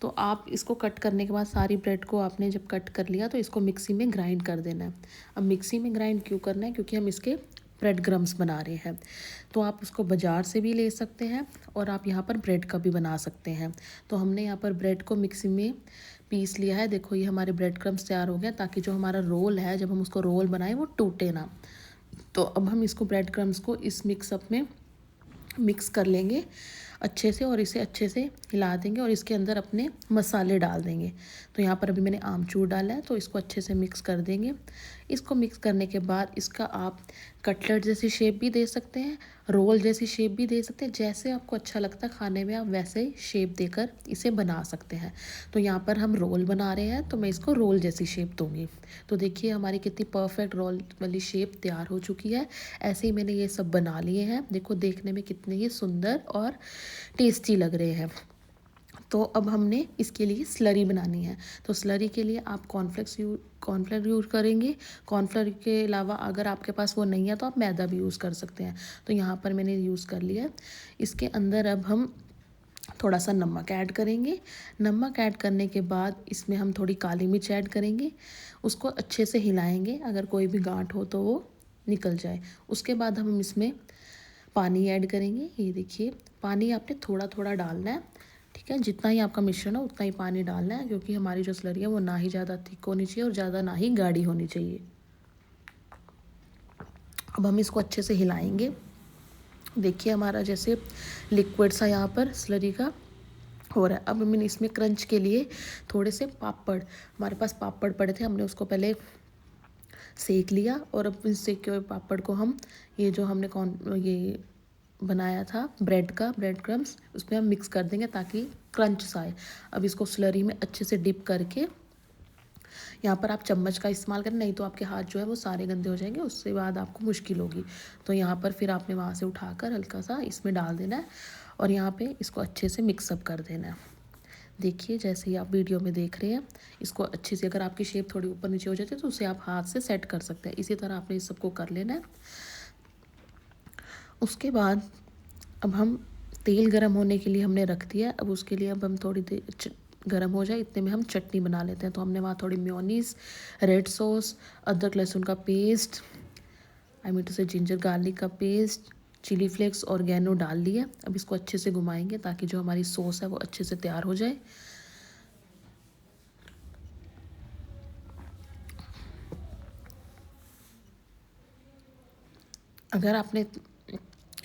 तो आप इसको कट करने के बाद सारी ब्रेड को आपने जब कट कर लिया तो इसको मिक्सी में ग्राइंड कर देना है। अब मिक्सी में ग्राइंड क्यों करना है, क्योंकि हम इसके ब्रेड क्रम्स बना रहे हैं। तो आप उसको बाज़ार से भी ले सकते हैं और आप यहाँ पर ब्रेड का भी बना सकते हैं। तो हमने यहाँ पर ब्रेड को मिक्सी में पीस लिया है। देखो ये हमारे ब्रेड क्रम्स तैयार हो गए, ताकि जो हमारा रोल है जब हम उसको रोल बनाएं वो टूटे ना। तो अब हम इसको ब्रेड क्रम्स को इस मिक्सअप में मिक्स कर लेंगे अच्छे से, और इसे अच्छे से हिला देंगे और इसके अंदर अपने मसाले डाल देंगे। तो यहाँ पर अभी मैंने आमचूर डाला है, तो इसको अच्छे से मिक्स कर देंगे। इसको मिक्स करने के बाद इसका आप कटलेट जैसी शेप भी दे सकते हैं, रोल जैसी शेप भी दे सकते हैं। जैसे आपको अच्छा लगता है खाने में आप वैसे ही शेप देकर इसे बना सकते हैं। तो यहाँ पर हम रोल बना रहे हैं, तो मैं इसको रोल जैसी शेप दूँगी। तो देखिए हमारी कितनी परफेक्ट रोल वाली शेप तैयार हो चुकी है। ऐसे ही मैंने ये सब बना लिए हैं। देखो देखने में कितने ही सुंदर और टेस्टी लग रहे हैं। तो अब हमने इसके लिए स्लरी बनानी है। तो स्लरी के लिए आप कॉर्नफ्लेक्स यूज़ करेंगे। कॉर्नफ्लेवर के अलावा अगर आपके पास वो नहीं है तो आप मैदा भी यूज़ कर सकते हैं। तो यहाँ पर मैंने यूज़ कर लिया है। इसके अंदर अब हम थोड़ा सा नमक ऐड करेंगे। नमक ऐड करने के बाद इसमें हम थोड़ी काली मिर्च ऐड करेंगे। उसको अच्छे से हिलाएंगे, अगर कोई भी गांठ हो तो वो निकल जाए। उसके बाद हम इसमें पानी ऐड करेंगे। ये देखिए पानी आपने थोड़ा थोड़ा डालना है, ठीक है। जितना ही आपका मिश्रण हो उतना ही पानी डालना है, क्योंकि हमारी जो स्लरी है वो ना ही ज़्यादा थिक होनी चाहिए और ज़्यादा ना ही गाढ़ी होनी चाहिए। अब हम इसको अच्छे से हिलाएंगे। देखिए हमारा जैसे लिक्विड सा यहाँ पर स्लरी का हो रहा है। अब मैंने इसमें क्रंच के लिए थोड़े से पापड़, हमारे पास पापड़ पड़े थे, हमने उसको पहले सेक लिया। और अब इस सेके हुए पापड़ को हम ये जो हमने ये बनाया था ब्रेड क्रम्स, उसमें हम मिक्स कर देंगे ताकि क्रंच सा आए। अब इसको स्लरी में अच्छे से डिप करके, यहाँ पर आप चम्मच का इस्तेमाल करें, नहीं तो आपके हाथ जो है वो सारे गंदे हो जाएंगे, उसके बाद आपको मुश्किल होगी। तो यहाँ पर फिर आपने वहाँ से उठाकर हल्का सा इसमें डाल देना है और यहाँ पे इसको अच्छे से मिक्सअप कर देना है। देखिए जैसे ही आप वीडियो में देख रहे हैं, इसको अच्छे से, अगर आपकी शेप थोड़ी ऊपर नीचे हो जाती है तो उसे आप हाथ से सेट कर सकते हैं। इसी तरह आपने इस सबको कर लेना है। उसके बाद अब हम तेल गरम होने के लिए हमने रख दिया। अब उसके लिए अब हम थोड़ी देर गरम हो जाए इतने में हम चटनी बना लेते हैं। तो हमने वहाँ थोड़ी मेयोनीज, रेड सॉस, अदरक लहसुन का पेस्ट, आई मीन टू से जिंजर गार्लिक का पेस्ट, चिली फ्लेक्स और ऑर्गेनो डाल लिया। अब इसको अच्छे से घुमाएंगे ताकि जो हमारी सॉस है वो अच्छे से तैयार हो जाए। अगर आपने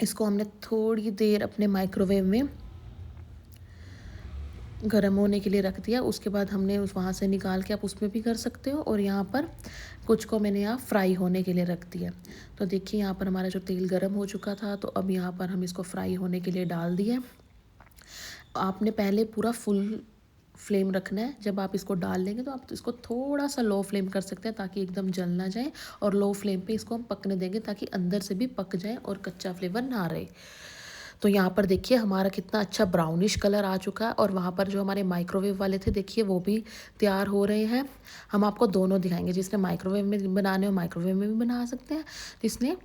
इसको हमने थोड़ी देर अपने माइक्रोवेव में गर्म होने के लिए रख दिया। उसके बाद हमने उस वहाँ से निकाल के आप उसमें भी कर सकते हो, और यहाँ पर कुछ को मैंने यहाँ फ्राई होने के लिए रख दिया। तो देखिए यहाँ पर हमारा जो तेल गर्म हो चुका था, तो अब यहाँ पर हम इसको फ्राई होने के लिए डाल दिया। आपने पहले पूरा फुल फ्लेम रखना है। जब आप इसको डाल लेंगे तो आप इसको थोड़ा सा लो फ्लेम कर सकते हैं ताकि एकदम जल ना जाए, और लो फ्लेम पे इसको हम पकने देंगे ताकि अंदर से भी पक जाए और कच्चा फ्लेवर ना रहे। तो यहाँ पर देखिए हमारा कितना अच्छा ब्राउनिश कलर आ चुका है, और वहाँ पर जो हमारे माइक्रोवेव वाले थे देखिए वो भी तैयार हो रहे हैं। हम आपको दोनों दिखाएंगे, जिसने माइक्रोवेव में बनाने हो माइक्रोवेव में भी बना सकते हैं, जिसने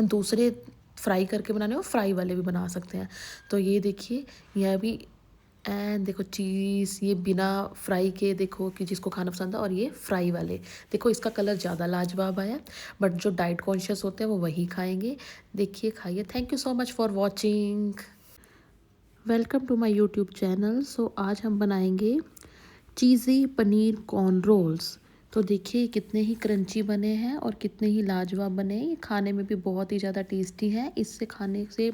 दूसरे फ्राई करके बनाने हो फ्राई वाले भी बना सकते हैं। तो ये देखिए यह भी एंड देखो चीज़ ये बिना फ्राई के, देखो कि जिसको खाना पसंद है, और ये फ्राई वाले देखो इसका कलर ज़्यादा लाजवाब आया। बट जो डाइट कॉन्शियस होते हैं वो वही खाएंगे। देखिए खाइए। Thank you so much for watching. Welcome to my YouTube channel. So आज हम बनाएंगे चीज़ी पनीर कॉर्न रोल्स। तो देखिए कितने ही क्रंची बने हैं और कितने ही लाजवाब बने हैं। ये खाने में भी बहुत ही ज़्यादा टेस्टी है। इससे खाने से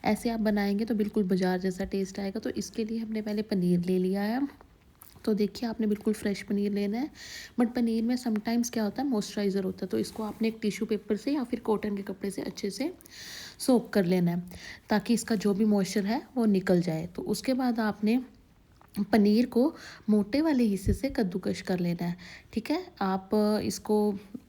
ऐसे आप बनाएंगे तो बिल्कुल बाजार जैसा टेस्ट आएगा। तो इसके लिए हमने पहले पनीर ले लिया है। तो देखिए आपने बिल्कुल फ्रेश पनीर लेना है। बट पनीर में समटाइम्स क्या होता है, मॉइस्चराइज़र होता है। तो इसको आपने एक टिश्यू पेपर से या फिर कॉटन के कपड़े से अच्छे से सोक कर लेना है, ताकि इसका जो भी मॉइस्चर है वो निकल जाए। तो उसके बाद आपने पनीर को मोटे वाले हिस्से से कद्दूकश कर लेना है। ठीक है, आप इसको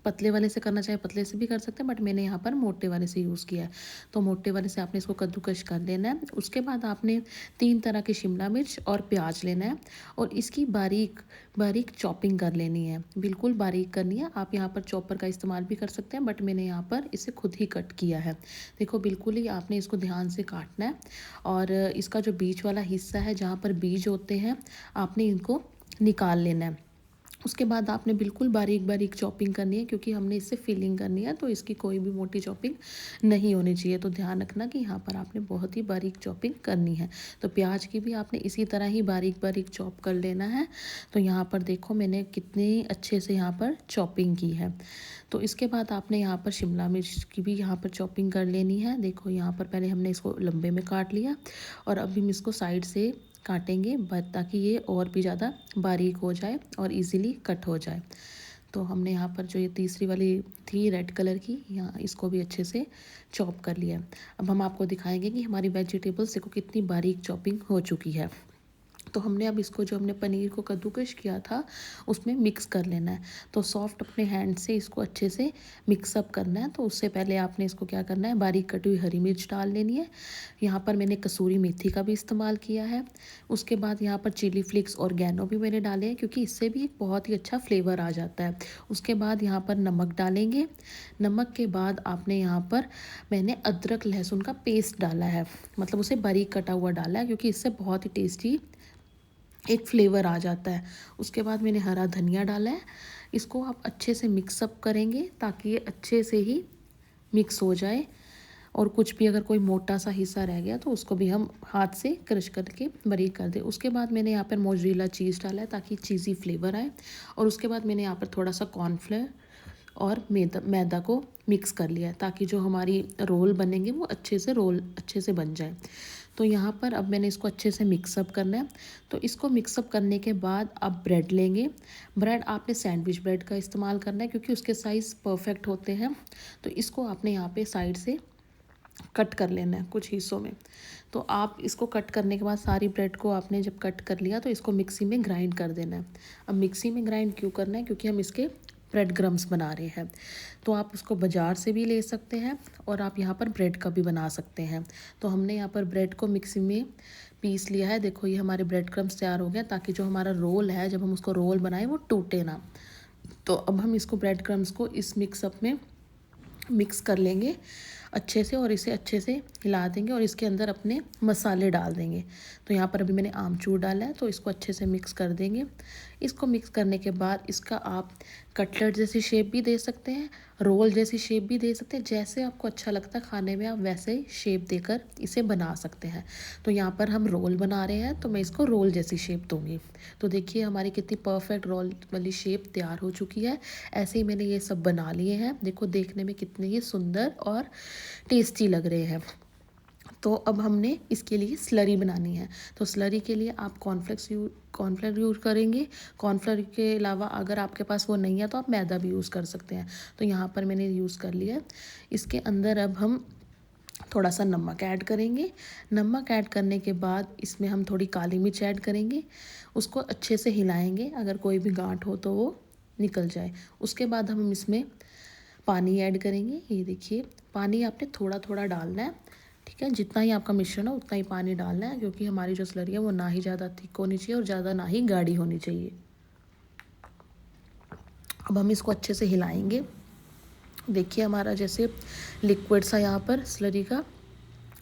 पतले वाले से करना चाहे पतले से भी कर सकते हैं, बट मैंने यहाँ पर मोटे वाले से यूज़ किया है। तो मोटे वाले से आपने इसको कद्दूकश कर लेना है। उसके बाद आपने 3 तरह की शिमला मिर्च और प्याज लेना है और इसकी बारीक बारीक चॉपिंग कर लेनी है। बिल्कुल बारीक करनी है। आप यहाँ पर चॉपर का इस्तेमाल भी कर सकते हैं, बट मैंने यहाँ पर इसे खुद ही कट किया है। देखो बिल्कुल ही आपने इसको ध्यान से काटना है। और इसका जो बीच वाला हिस्सा है, जहाँ पर बीज होते हैं, आपने इनको निकाल लेना है। उसके बाद आपने बिल्कुल बारीक बारीक चॉपिंग करनी है, क्योंकि हमने इससे फिलिंग करनी है। तो इसकी कोई भी मोटी चॉपिंग नहीं होनी चाहिए। तो ध्यान रखना कि यहाँ पर आपने बहुत ही बारीक चॉपिंग करनी है। तो प्याज की भी आपने इसी तरह ही बारीक बारीक चॉप कर लेना है। तो यहाँ पर देखो मैंने कितने अच्छे से यहाँ पर चॉपिंग की है। तो इसके बाद आपने यहाँ पर शिमला मिर्च की भी यहाँ पर चॉपिंग कर लेनी है। देखो यहाँ पर पहले हमने इसको लंबे में काट लिया और अभी हम इसको साइड से काटेंगे, बट ताकि ये और भी ज़्यादा बारीक हो जाए और इजीली कट हो जाए। तो हमने यहाँ पर जो ये तीसरी वाली थी रेड कलर की, यहाँ इसको भी अच्छे से चॉप कर लिया। अब हम आपको दिखाएंगे कि हमारी वेजिटेबल्स देखो कितनी बारीक चॉपिंग हो चुकी है। तो हमने अब इसको, जो हमने पनीर को कद्दूकश किया था, उसमें मिक्स कर लेना है। तो सॉफ्ट अपने हैंड से इसको अच्छे से मिक्सअप करना है। तो उससे पहले आपने इसको क्या करना है, बारीक कटी हुई हरी मिर्च डाल लेनी है। यहाँ पर मैंने कसूरी मेथी का भी इस्तेमाल किया है। उसके बाद यहाँ पर चिली फ्लेक्स और ऑर्गेनो भी मैंने डाले हैं, क्योंकि इससे भी एक बहुत ही अच्छा फ्लेवर आ जाता है। उसके बाद यहाँ पर नमक डालेंगे। नमक के बाद आपने यहाँ पर मैंने अदरक लहसुन का पेस्ट डाला है, मतलब उसे बारीक कटा हुआ डाला है, क्योंकि इससे बहुत ही टेस्टी एक फ्लेवर आ जाता है। उसके बाद मैंने हरा धनिया डाला है। इसको आप अच्छे से मिक्सअप करेंगे ताकि ये अच्छे से ही मिक्स हो जाए। और कुछ भी अगर कोई मोटा सा हिस्सा रह गया तो उसको भी हम हाथ से क्रश करके बारीक कर दें। उसके बाद मैंने यहाँ पर मोज़रेला चीज़ डाला है ताकि चीज़ी फ्लेवर आए। और उसके बाद मैंने यहाँ पर थोड़ा सा कॉर्नफ्लेवर और मैदा को मिक्स कर लिया है, ताकि जो हमारी रोल बनेंगे वो अच्छे से बन जाए। तो यहाँ पर अब मैंने इसको अच्छे से मिक्सअप करना है। तो इसको मिक्सअप करने के बाद आप ब्रेड लेंगे। ब्रेड आपने सैंडविच ब्रेड का इस्तेमाल करना है, क्योंकि उसके साइज़ परफेक्ट होते हैं। तो इसको आपने यहाँ पे साइड से कट कर लेना है कुछ हिस्सों में। तो आप इसको कट करने के बाद सारी ब्रेड को आपने जब कट कर लिया तो इसको मिक्सी में ग्राइंड कर देना है। अब मिक्सी में ग्राइंड क्यों करना है, क्योंकि हम इसके ब्रेड क्रम्स बना रहे हैं। तो आप उसको बाज़ार से भी ले सकते हैं और आप यहाँ पर ब्रेड का भी बना सकते हैं। तो हमने यहाँ पर ब्रेड को मिक्सी में पीस लिया है। देखो ये हमारे ब्रेड क्रम्स तैयार हो गए, ताकि जो हमारा रोल है, जब हम उसको रोल बनाएं वो टूटे ना। तो अब हम इसको ब्रेड क्रम्स को इस मिक्सअप में मिक्स कर लेंगे अच्छे से, और इसे अच्छे से हिला देंगे और इसके अंदर अपने मसाले डाल देंगे। तो यहाँ पर अभी मैंने आमचूर डाला है, तो इसको अच्छे से मिक्स कर देंगे। इसको मिक्स करने के बाद इसका आप कटलेट जैसी शेप भी दे सकते हैं, रोल जैसी शेप भी दे सकते हैं। जैसे आपको अच्छा लगता है खाने में, आप वैसे ही शेप देकर इसे बना सकते हैं। तो यहाँ पर हम रोल बना रहे हैं, तो मैं इसको रोल जैसी शेप दूँगी। तो देखिए हमारी कितनी परफेक्ट रोल वाली शेप तैयार हो चुकी है। ऐसे ही मैंने ये सब बना लिए हैं। देखो देखने में कितने ही सुंदर और टेस्टी लग रहे हैं। तो अब हमने इसके लिए स्लरी बनानी है। तो स्लरी के लिए आप कॉर्नफ्लेक्स यूज़ करेंगे। कॉर्नफ्लेवर के अलावा अगर आपके पास वो नहीं है तो आप मैदा भी यूज़ कर सकते हैं। तो यहाँ पर मैंने यूज़ कर लिया है। इसके अंदर अब हम थोड़ा सा नमक ऐड करेंगे। नमक ऐड करने के बाद इसमें हम थोड़ी काली मिर्च ऐड करेंगे। उसको अच्छे से हिलाएंगे, अगर कोई भी गांठ हो तो वो निकल जाए। उसके बाद हम इसमें पानी ऐड करेंगे। ये देखिए पानी आपने थोड़ा थोड़ा डालना है। ठीक है, जितना ही आपका मिश्रण हो उतना ही पानी डालना है, क्योंकि हमारी जो स्लरी है वो ना ही ज़्यादा थिक होनी चाहिए और ज़्यादा ना ही गाढ़ी होनी चाहिए। अब हम इसको अच्छे से हिलाएंगे। देखिए हमारा जैसे लिक्विड सा यहाँ पर स्लरी का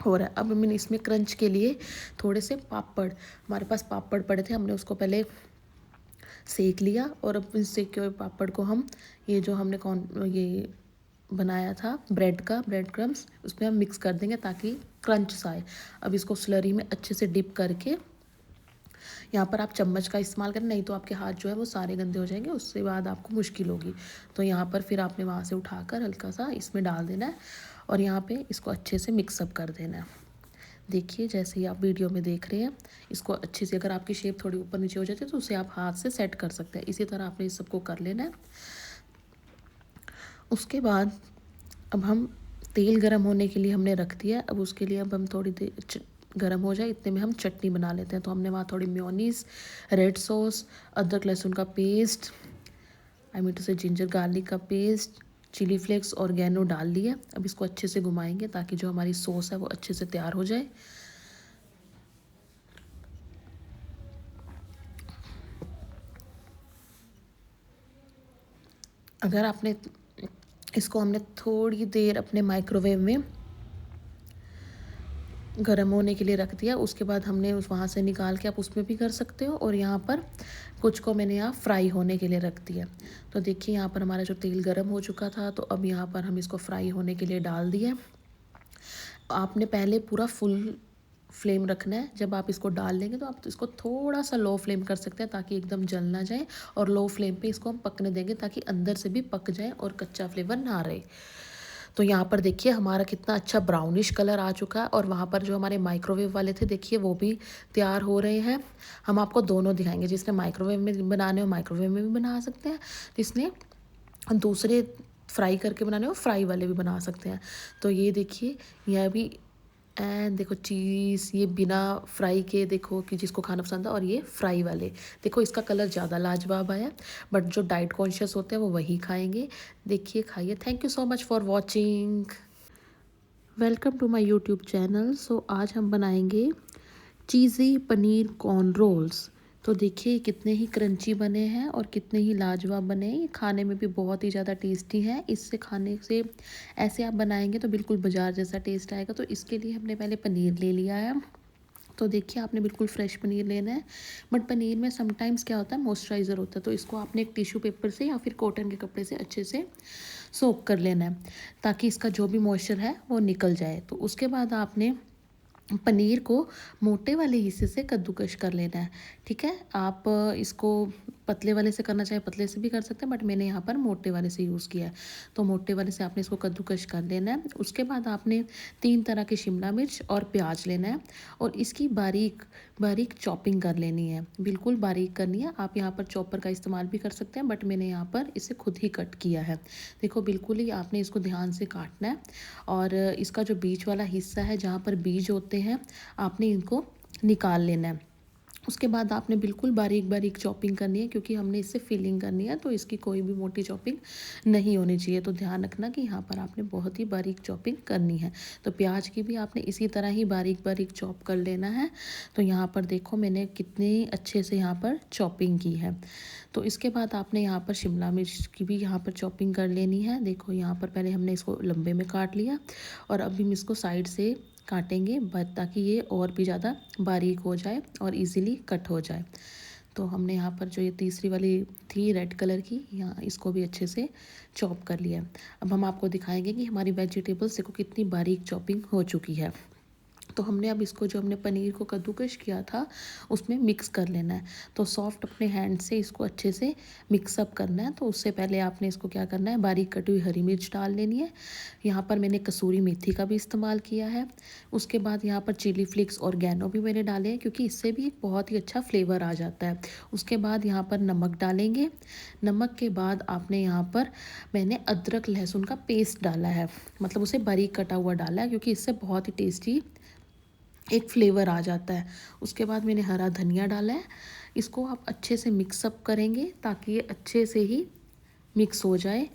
हो रहा है। अब मैंने इसमें क्रंच के लिए थोड़े से पापड़, हमारे पास पापड़ पड़े थे, हमने उसको पहले सेक लिया और अब इस सेके हुए पापड़ को हम ये जो हमने कौन ये बनाया था ब्रेड क्रम्स, उसमें हम मिक्स कर देंगे ताकि क्रंच सा आए। अब इसको स्लरी में अच्छे से डिप करके, यहाँ पर आप चम्मच का इस्तेमाल करें, नहीं तो आपके हाथ जो है वो सारे गंदे हो जाएंगे, उसके बाद आपको मुश्किल होगी। तो यहाँ पर फिर आपने वहाँ से उठाकर हल्का सा इसमें डाल देना है और यहाँ पे इसको अच्छे से मिक्सअप कर देना है। देखिए जैसे ही आप वीडियो में देख रहे हैं, इसको अच्छे से, अगर आपकी शेप थोड़ी ऊपर नीचे हो जाती है तो उसे आप हाथ से सेट कर सकते हैं। इसी तरह आपने इस सबको कर लेना है। उसके बाद अब हम तेल गरम होने के लिए हमने रख दिया। अब उसके लिए अब हम थोड़ी देर गरम हो जाए इतने में हम चटनी बना लेते हैं। तो हमने वहाँ थोड़ी मेयोनीज, रेड सॉस, अदरक लहसुन का पेस्ट, आई मीन टू से जिंजर गार्लिक का पेस्ट, चिली फ्लेक्स, ऑर्गेनो डाल लिया। अब इसको अच्छे से घुमाएंगे ताकि जो हमारी सॉस है वो अच्छे से तैयार हो जाए। अगर आपने इसको हमने थोड़ी देर अपने माइक्रोवेव में गर्म होने के लिए रख दिया। उसके बाद हमने उस वहाँ से निकाल के आप उसमें भी कर सकते हो, और यहाँ पर कुछ को मैंने यहाँ फ्राई होने के लिए रख दिया। तो देखिए यहाँ पर हमारा जो तेल गर्म हो चुका था, तो अब यहाँ पर हम इसको फ्राई होने के लिए डाल दिया। आपने पहले पूरा फुल फ्लेम रखना है। जब आप इसको डाल लेंगे तो आप इसको थोड़ा सा लो फ्लेम कर सकते हैं ताकि एकदम जल ना जाए, और लो फ्लेम पे इसको हम पकने देंगे ताकि अंदर से भी पक जाए और कच्चा फ्लेवर ना रहे। तो यहाँ पर देखिए हमारा कितना अच्छा ब्राउनिश कलर आ चुका है, और वहाँ पर जो हमारे माइक्रोवेव वाले थे देखिए वो भी तैयार हो रहे हैं। हम आपको दोनों दिखाएंगे, जिसने माइक्रोवेव में बनाने हो माइक्रोवेव में भी बना सकते हैं, जिसने दूसरे फ्राई करके बनाने हो फ्राई वाले भी बना सकते हैं। तो ये देखिए यह भी, एंड देखो चीज़ ये बिना फ्राई के, देखो कि जिसको खाना पसंद है, और ये फ्राई वाले देखो इसका कलर ज़्यादा लाजवाब आया। बट जो डाइट कॉन्शियस होते हैं वो वही खाएंगे। देखिए खाइए। Thank you so much for watching. Welcome to my YouTube channel. So आज हम बनाएंगे चीज़ी पनीर कॉर्न रोल्स। तो देखिए कितने ही क्रंची बने हैं और कितने ही लाजवाब बने हैं। ये खाने में भी बहुत ही ज़्यादा टेस्टी हैं। इससे खाने से, ऐसे आप बनाएंगे तो बिल्कुल बाजार जैसा टेस्ट आएगा। तो इसके लिए हमने पहले पनीर ले लिया है। तो देखिए आपने बिल्कुल फ्रेश पनीर लेना है। बट पनीर में समटाइम्स क्या होता है, मॉइस्चराइज़र होता है, तो इसको आपने एक टिश्यू पेपर से या फिर कॉटन के कपड़े से अच्छे से सोक कर लेना है ताकि इसका जो भी मॉइस्चर है वो निकल जाए। तो उसके बाद आपने पनीर को मोटे वाले हिस्से से कद्दूकश कर लेना है। ठीक है, आप इसको पतले वाले से करना चाहे पतले से भी कर सकते हैं, बट मैंने यहाँ पर मोटे वाले से यूज़ किया है। तो मोटे वाले से आपने इसको कद्दूकश कर लेना है। उसके बाद आपने 3 तरह की शिमला मिर्च और प्याज लेना है, और इसकी बारीक बारीक चॉपिंग कर लेनी है, बिल्कुल बारीक करनी है। आप यहाँ पर चॉपर का इस्तेमाल भी कर सकते हैं, बट मैंने यहाँ पर इसे खुद ही कट किया है। देखो बिल्कुल ही आपने इसको ध्यान से काटना है, और इसका जो बीच वाला हिस्सा है जहाँ पर बीज होते हैं आपने इनको निकाल लेना है। उसके बाद आपने बिल्कुल बारीक बारीक चॉपिंग करनी है, क्योंकि हमने इससे फिलिंग करनी है, तो इसकी कोई भी मोटी चॉपिंग नहीं होनी चाहिए। तो ध्यान रखना कि यहाँ पर आपने बहुत ही बारीक चॉपिंग करनी है। तो प्याज की भी आपने इसी तरह ही बारीक बारीक चॉप कर लेना है। तो यहाँ पर देखो मैंने कितने अच्छे से यहाँ पर चॉपिंग की है। तो इसके बाद आपने यहाँ पर शिमला मिर्च की भी यहाँ पर चॉपिंग कर लेनी है। देखो यहाँ पर पहले हमने इसको लंबे में काट लिया, और अभी हम इसको साइड से काटेंगे ताकि ये और भी ज़्यादा बारीक हो जाए और इजीली कट हो जाए। तो हमने यहाँ पर जो ये तीसरी वाली थी रेड कलर की, यहाँ इसको भी अच्छे से चॉप कर लिया। अब हम आपको दिखाएंगे कि हमारी वेजिटेबल्स देखो कितनी बारीक चॉपिंग हो चुकी है। तो हमने अब इसको, जो हमने पनीर को कद्दूकश किया था, उसमें मिक्स कर लेना है। तो सॉफ्ट अपने हैंड से इसको अच्छे से मिक्सअप करना है। तो उससे पहले आपने इसको क्या करना है, बारीक कटी हुई हरी मिर्च डाल लेनी है। यहाँ पर मैंने कसूरी मेथी का भी इस्तेमाल किया है। उसके बाद यहाँ पर चिली फ्लेक्स और ऑर्गेनो भी मैंने डाले हैं, क्योंकि इससे भी एक बहुत ही अच्छा फ्लेवर आ जाता है। उसके बाद यहाँ पर नमक डालेंगे। नमक के बाद आपने यहाँ पर, मैंने अदरक लहसुन का पेस्ट डाला है, मतलब उसे बारीक कटा हुआ डाला है, क्योंकि इससे बहुत ही टेस्टी एक फ्लेवर आ जाता है। उसके बाद मैंने हरा धनिया डाला है। इसको आप अच्छे से मिक्सअप करेंगे ताकि ये अच्छे से ही मिक्स हो जाए,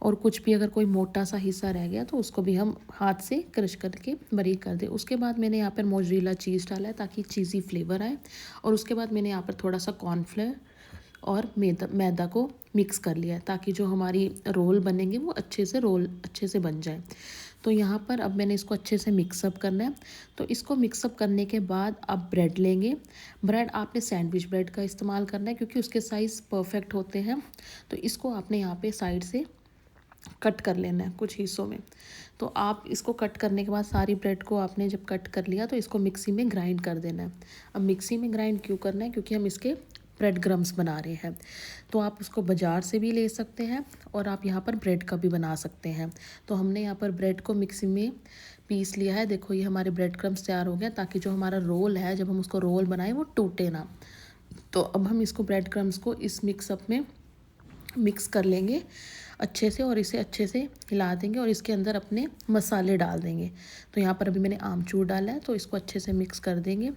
और कुछ भी अगर कोई मोटा सा हिस्सा रह गया तो उसको भी हम हाथ से क्रश करके बारीक कर दें। उसके बाद मैंने यहाँ पर मोज़रेला चीज़ डाला है ताकि चीज़ी फ्लेवर आए, और उसके बाद मैंने यहाँ पर थोड़ा सा कॉर्नफ्लेवर और मैदा को मिक्स कर लिया है ताकि जो हमारी रोल बनेंगे वो अच्छे से बन जाए। तो यहाँ पर अब मैंने इसको अच्छे से मिक्सअप करना है। तो इसको मिक्सअप करने के बाद आप ब्रेड लेंगे। ब्रेड आपने सैंडविच ब्रेड का इस्तेमाल करना है क्योंकि उसके साइज़ परफेक्ट होते हैं। तो इसको आपने यहाँ पे साइड से कट कर लेना है कुछ हिस्सों में। तो आप इसको कट करने के बाद सारी ब्रेड को आपने जब कट कर लिया तो इसको मिक्सी में ग्राइंड कर देना है। अब मिक्सी में ग्राइंड क्यों करना है, क्योंकि हम इसके ब्रेड क्रम्स बना रहे हैं। तो आप उसको बाज़ार से भी ले सकते हैं और आप यहाँ पर ब्रेड का भी बना सकते हैं। तो हमने यहाँ पर ब्रेड को मिक्सी में पीस लिया है। देखो ये हमारे ब्रेड क्रम्स तैयार हो गया, ताकि जो हमारा रोल है जब हम उसको रोल बनाएं वो टूटे ना। तो अब हम इसको ब्रेड क्रम्स को इस मिक्सअप में मिक्स कर लेंगे अच्छे से और इसे अच्छे से हिला देंगे और इसके अंदर अपने मसाले डाल देंगे। तो यहाँ पर अभी मैंने आमचूर डाला है, तो इसको अच्छे से मिक्स कर देंगे।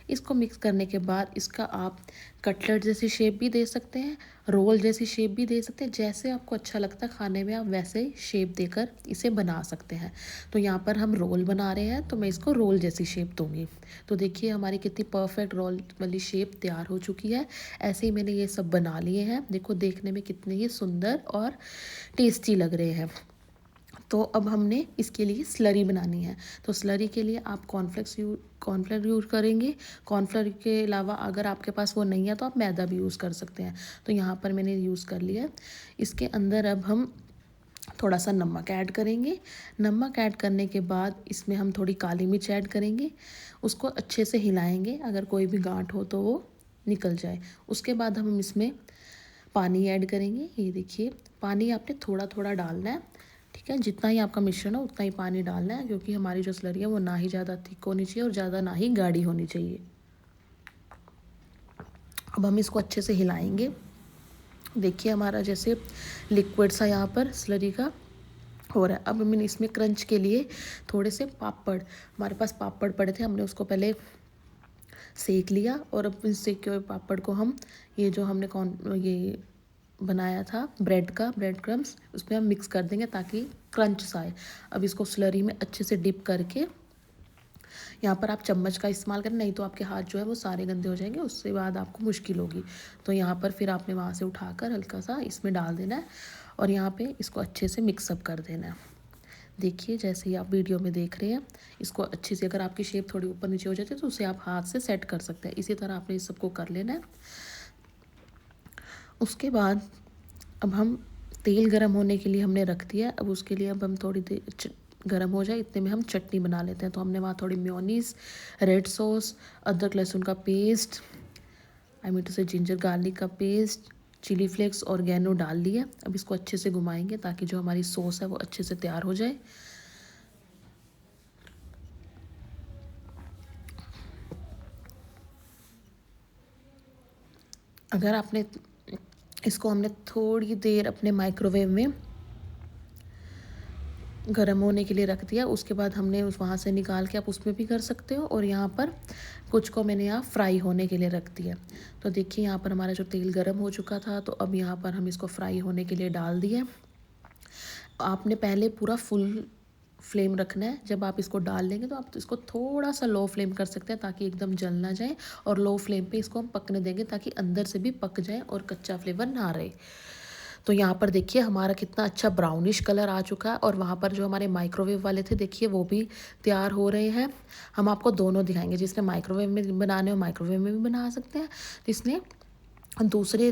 इसको मिक्स करने के बाद इसका आप कटलेट जैसी शेप भी दे सकते हैं, रोल जैसी शेप भी दे सकते हैं। जैसे आपको अच्छा लगता है खाने में आप वैसे शेप देकर इसे बना सकते हैं। तो यहाँ पर हम रोल बना रहे हैं तो मैं इसको रोल जैसी शेप दूँगी। तो देखिए हमारी कितनी परफेक्ट रोल वाली शेप तैयार हो चुकी है। ऐसे ही मैंने ये सब बना लिए हैं। देखो देखने में कितने ही सुंदर और टेस्टी लग रहे हैं। तो अब हमने इसके लिए स्लरी बनानी है। तो स्लरी के लिए आप कॉर्नफ्लेक्स यूज़ करेंगे। कॉर्नफ्लेक्स के अलावा अगर आपके पास वो नहीं है तो आप मैदा भी यूज़ कर सकते हैं। तो यहाँ पर मैंने यूज़ कर लिया है। इसके अंदर अब हम थोड़ा सा नमक ऐड करेंगे। नमक ऐड करने के बाद इसमें हम थोड़ी काली मिर्च ऐड करेंगे। उसको अच्छे से हिलाएंगे, अगर कोई भी गांठ हो तो वो निकल जाए। उसके बाद हम इसमें पानी ऐड करेंगे। ये देखिए पानी आपने थोड़ा थोड़ा डालना है, ठीक है। जितना ही आपका मिश्रण हो उतना ही पानी डालना है, क्योंकि हमारी जो स्लरी है वो ना ही ज़्यादा थिक होनी चाहिए और ज़्यादा ना ही गाढ़ी होनी चाहिए। अब हम इसको अच्छे से हिलाएंगे। देखिए हमारा जैसे लिक्विड सा यहाँ पर स्लरी का हो रहा है। अब मैंने इसमें क्रंच के लिए थोड़े से पापड़, हमारे पास पापड़ पड़े थे, हमने उसको पहले सेक लिया और अब इस सेके हुए पापड़ को हम ये जो हमने ये बनाया था ब्रेड क्रम्स, उसमें हम मिक्स कर देंगे ताकि क्रंच सा आए। अब इसको स्लरी में अच्छे से डिप करके, यहाँ पर आप चम्मच का इस्तेमाल करें, नहीं तो आपके हाथ जो है वो सारे गंदे हो जाएंगे, उसके बाद आपको मुश्किल होगी। तो यहाँ पर फिर आपने वहाँ से उठाकर हल्का सा इसमें डाल देना है और यहाँ पे इसको अच्छे से मिक्सअप कर देना है। देखिए जैसे ही आप वीडियो में देख रहे हैं, इसको अच्छे से, अगर आपकी शेप थोड़ी ऊपर नीचे हो जाती है तो उसे आप हाथ से सेट कर सकते हैं। इसी तरह आपने इस सबको कर लेना है। उसके बाद अब हम तेल गरम होने के लिए हमने रख दिया। अब उसके लिए अब हम थोड़ी देर गरम हो जाए इतने में हम चटनी बना लेते हैं। तो हमने वहाँ थोड़ी मेयोनीज, रेड सॉस, अदरक लहसुन का पेस्ट, आई मीन टू से जिंजर गार्लिक का पेस्ट, चिली फ्लेक्स, ऑर्गेनो डाल लिया। अब इसको अच्छे से घुमाएंगे ताकि जो हमारी सॉस है वो अच्छे से तैयार हो जाए। अगर आपने इसको हमने थोड़ी देर अपने माइक्रोवेव में गर्म होने के लिए रख दिया। उसके बाद हमने उस वहाँ से निकाल के आप उसमें भी कर सकते हो, और यहाँ पर कुछ को मैंने यहाँ फ्राई होने के लिए रख दिया। तो देखिए यहाँ पर हमारा जो तेल गर्म हो चुका था, तो अब यहाँ पर हम इसको फ्राई होने के लिए डाल दिए। आपने पहले पूरा फुल फ्लेम रखना है। जब आप इसको डाल लेंगे तो आप इसको थोड़ा सा लो फ्लेम कर सकते हैं ताकि एकदम जल ना जाए, और लो फ्लेम पे इसको हम पकने देंगे ताकि अंदर से भी पक जाए और कच्चा फ्लेवर ना रहे। तो यहाँ पर देखिए हमारा कितना अच्छा ब्राउनिश कलर आ चुका है, और वहाँ पर जो हमारे माइक्रोवेव वाले थे देखिए वो भी तैयार हो रहे हैं। हम आपको दोनों दिखाएंगे, जिसने माइक्रोवेव में बनाने हो माइक्रोवेव में भी बना सकते हैं, जिसने दूसरे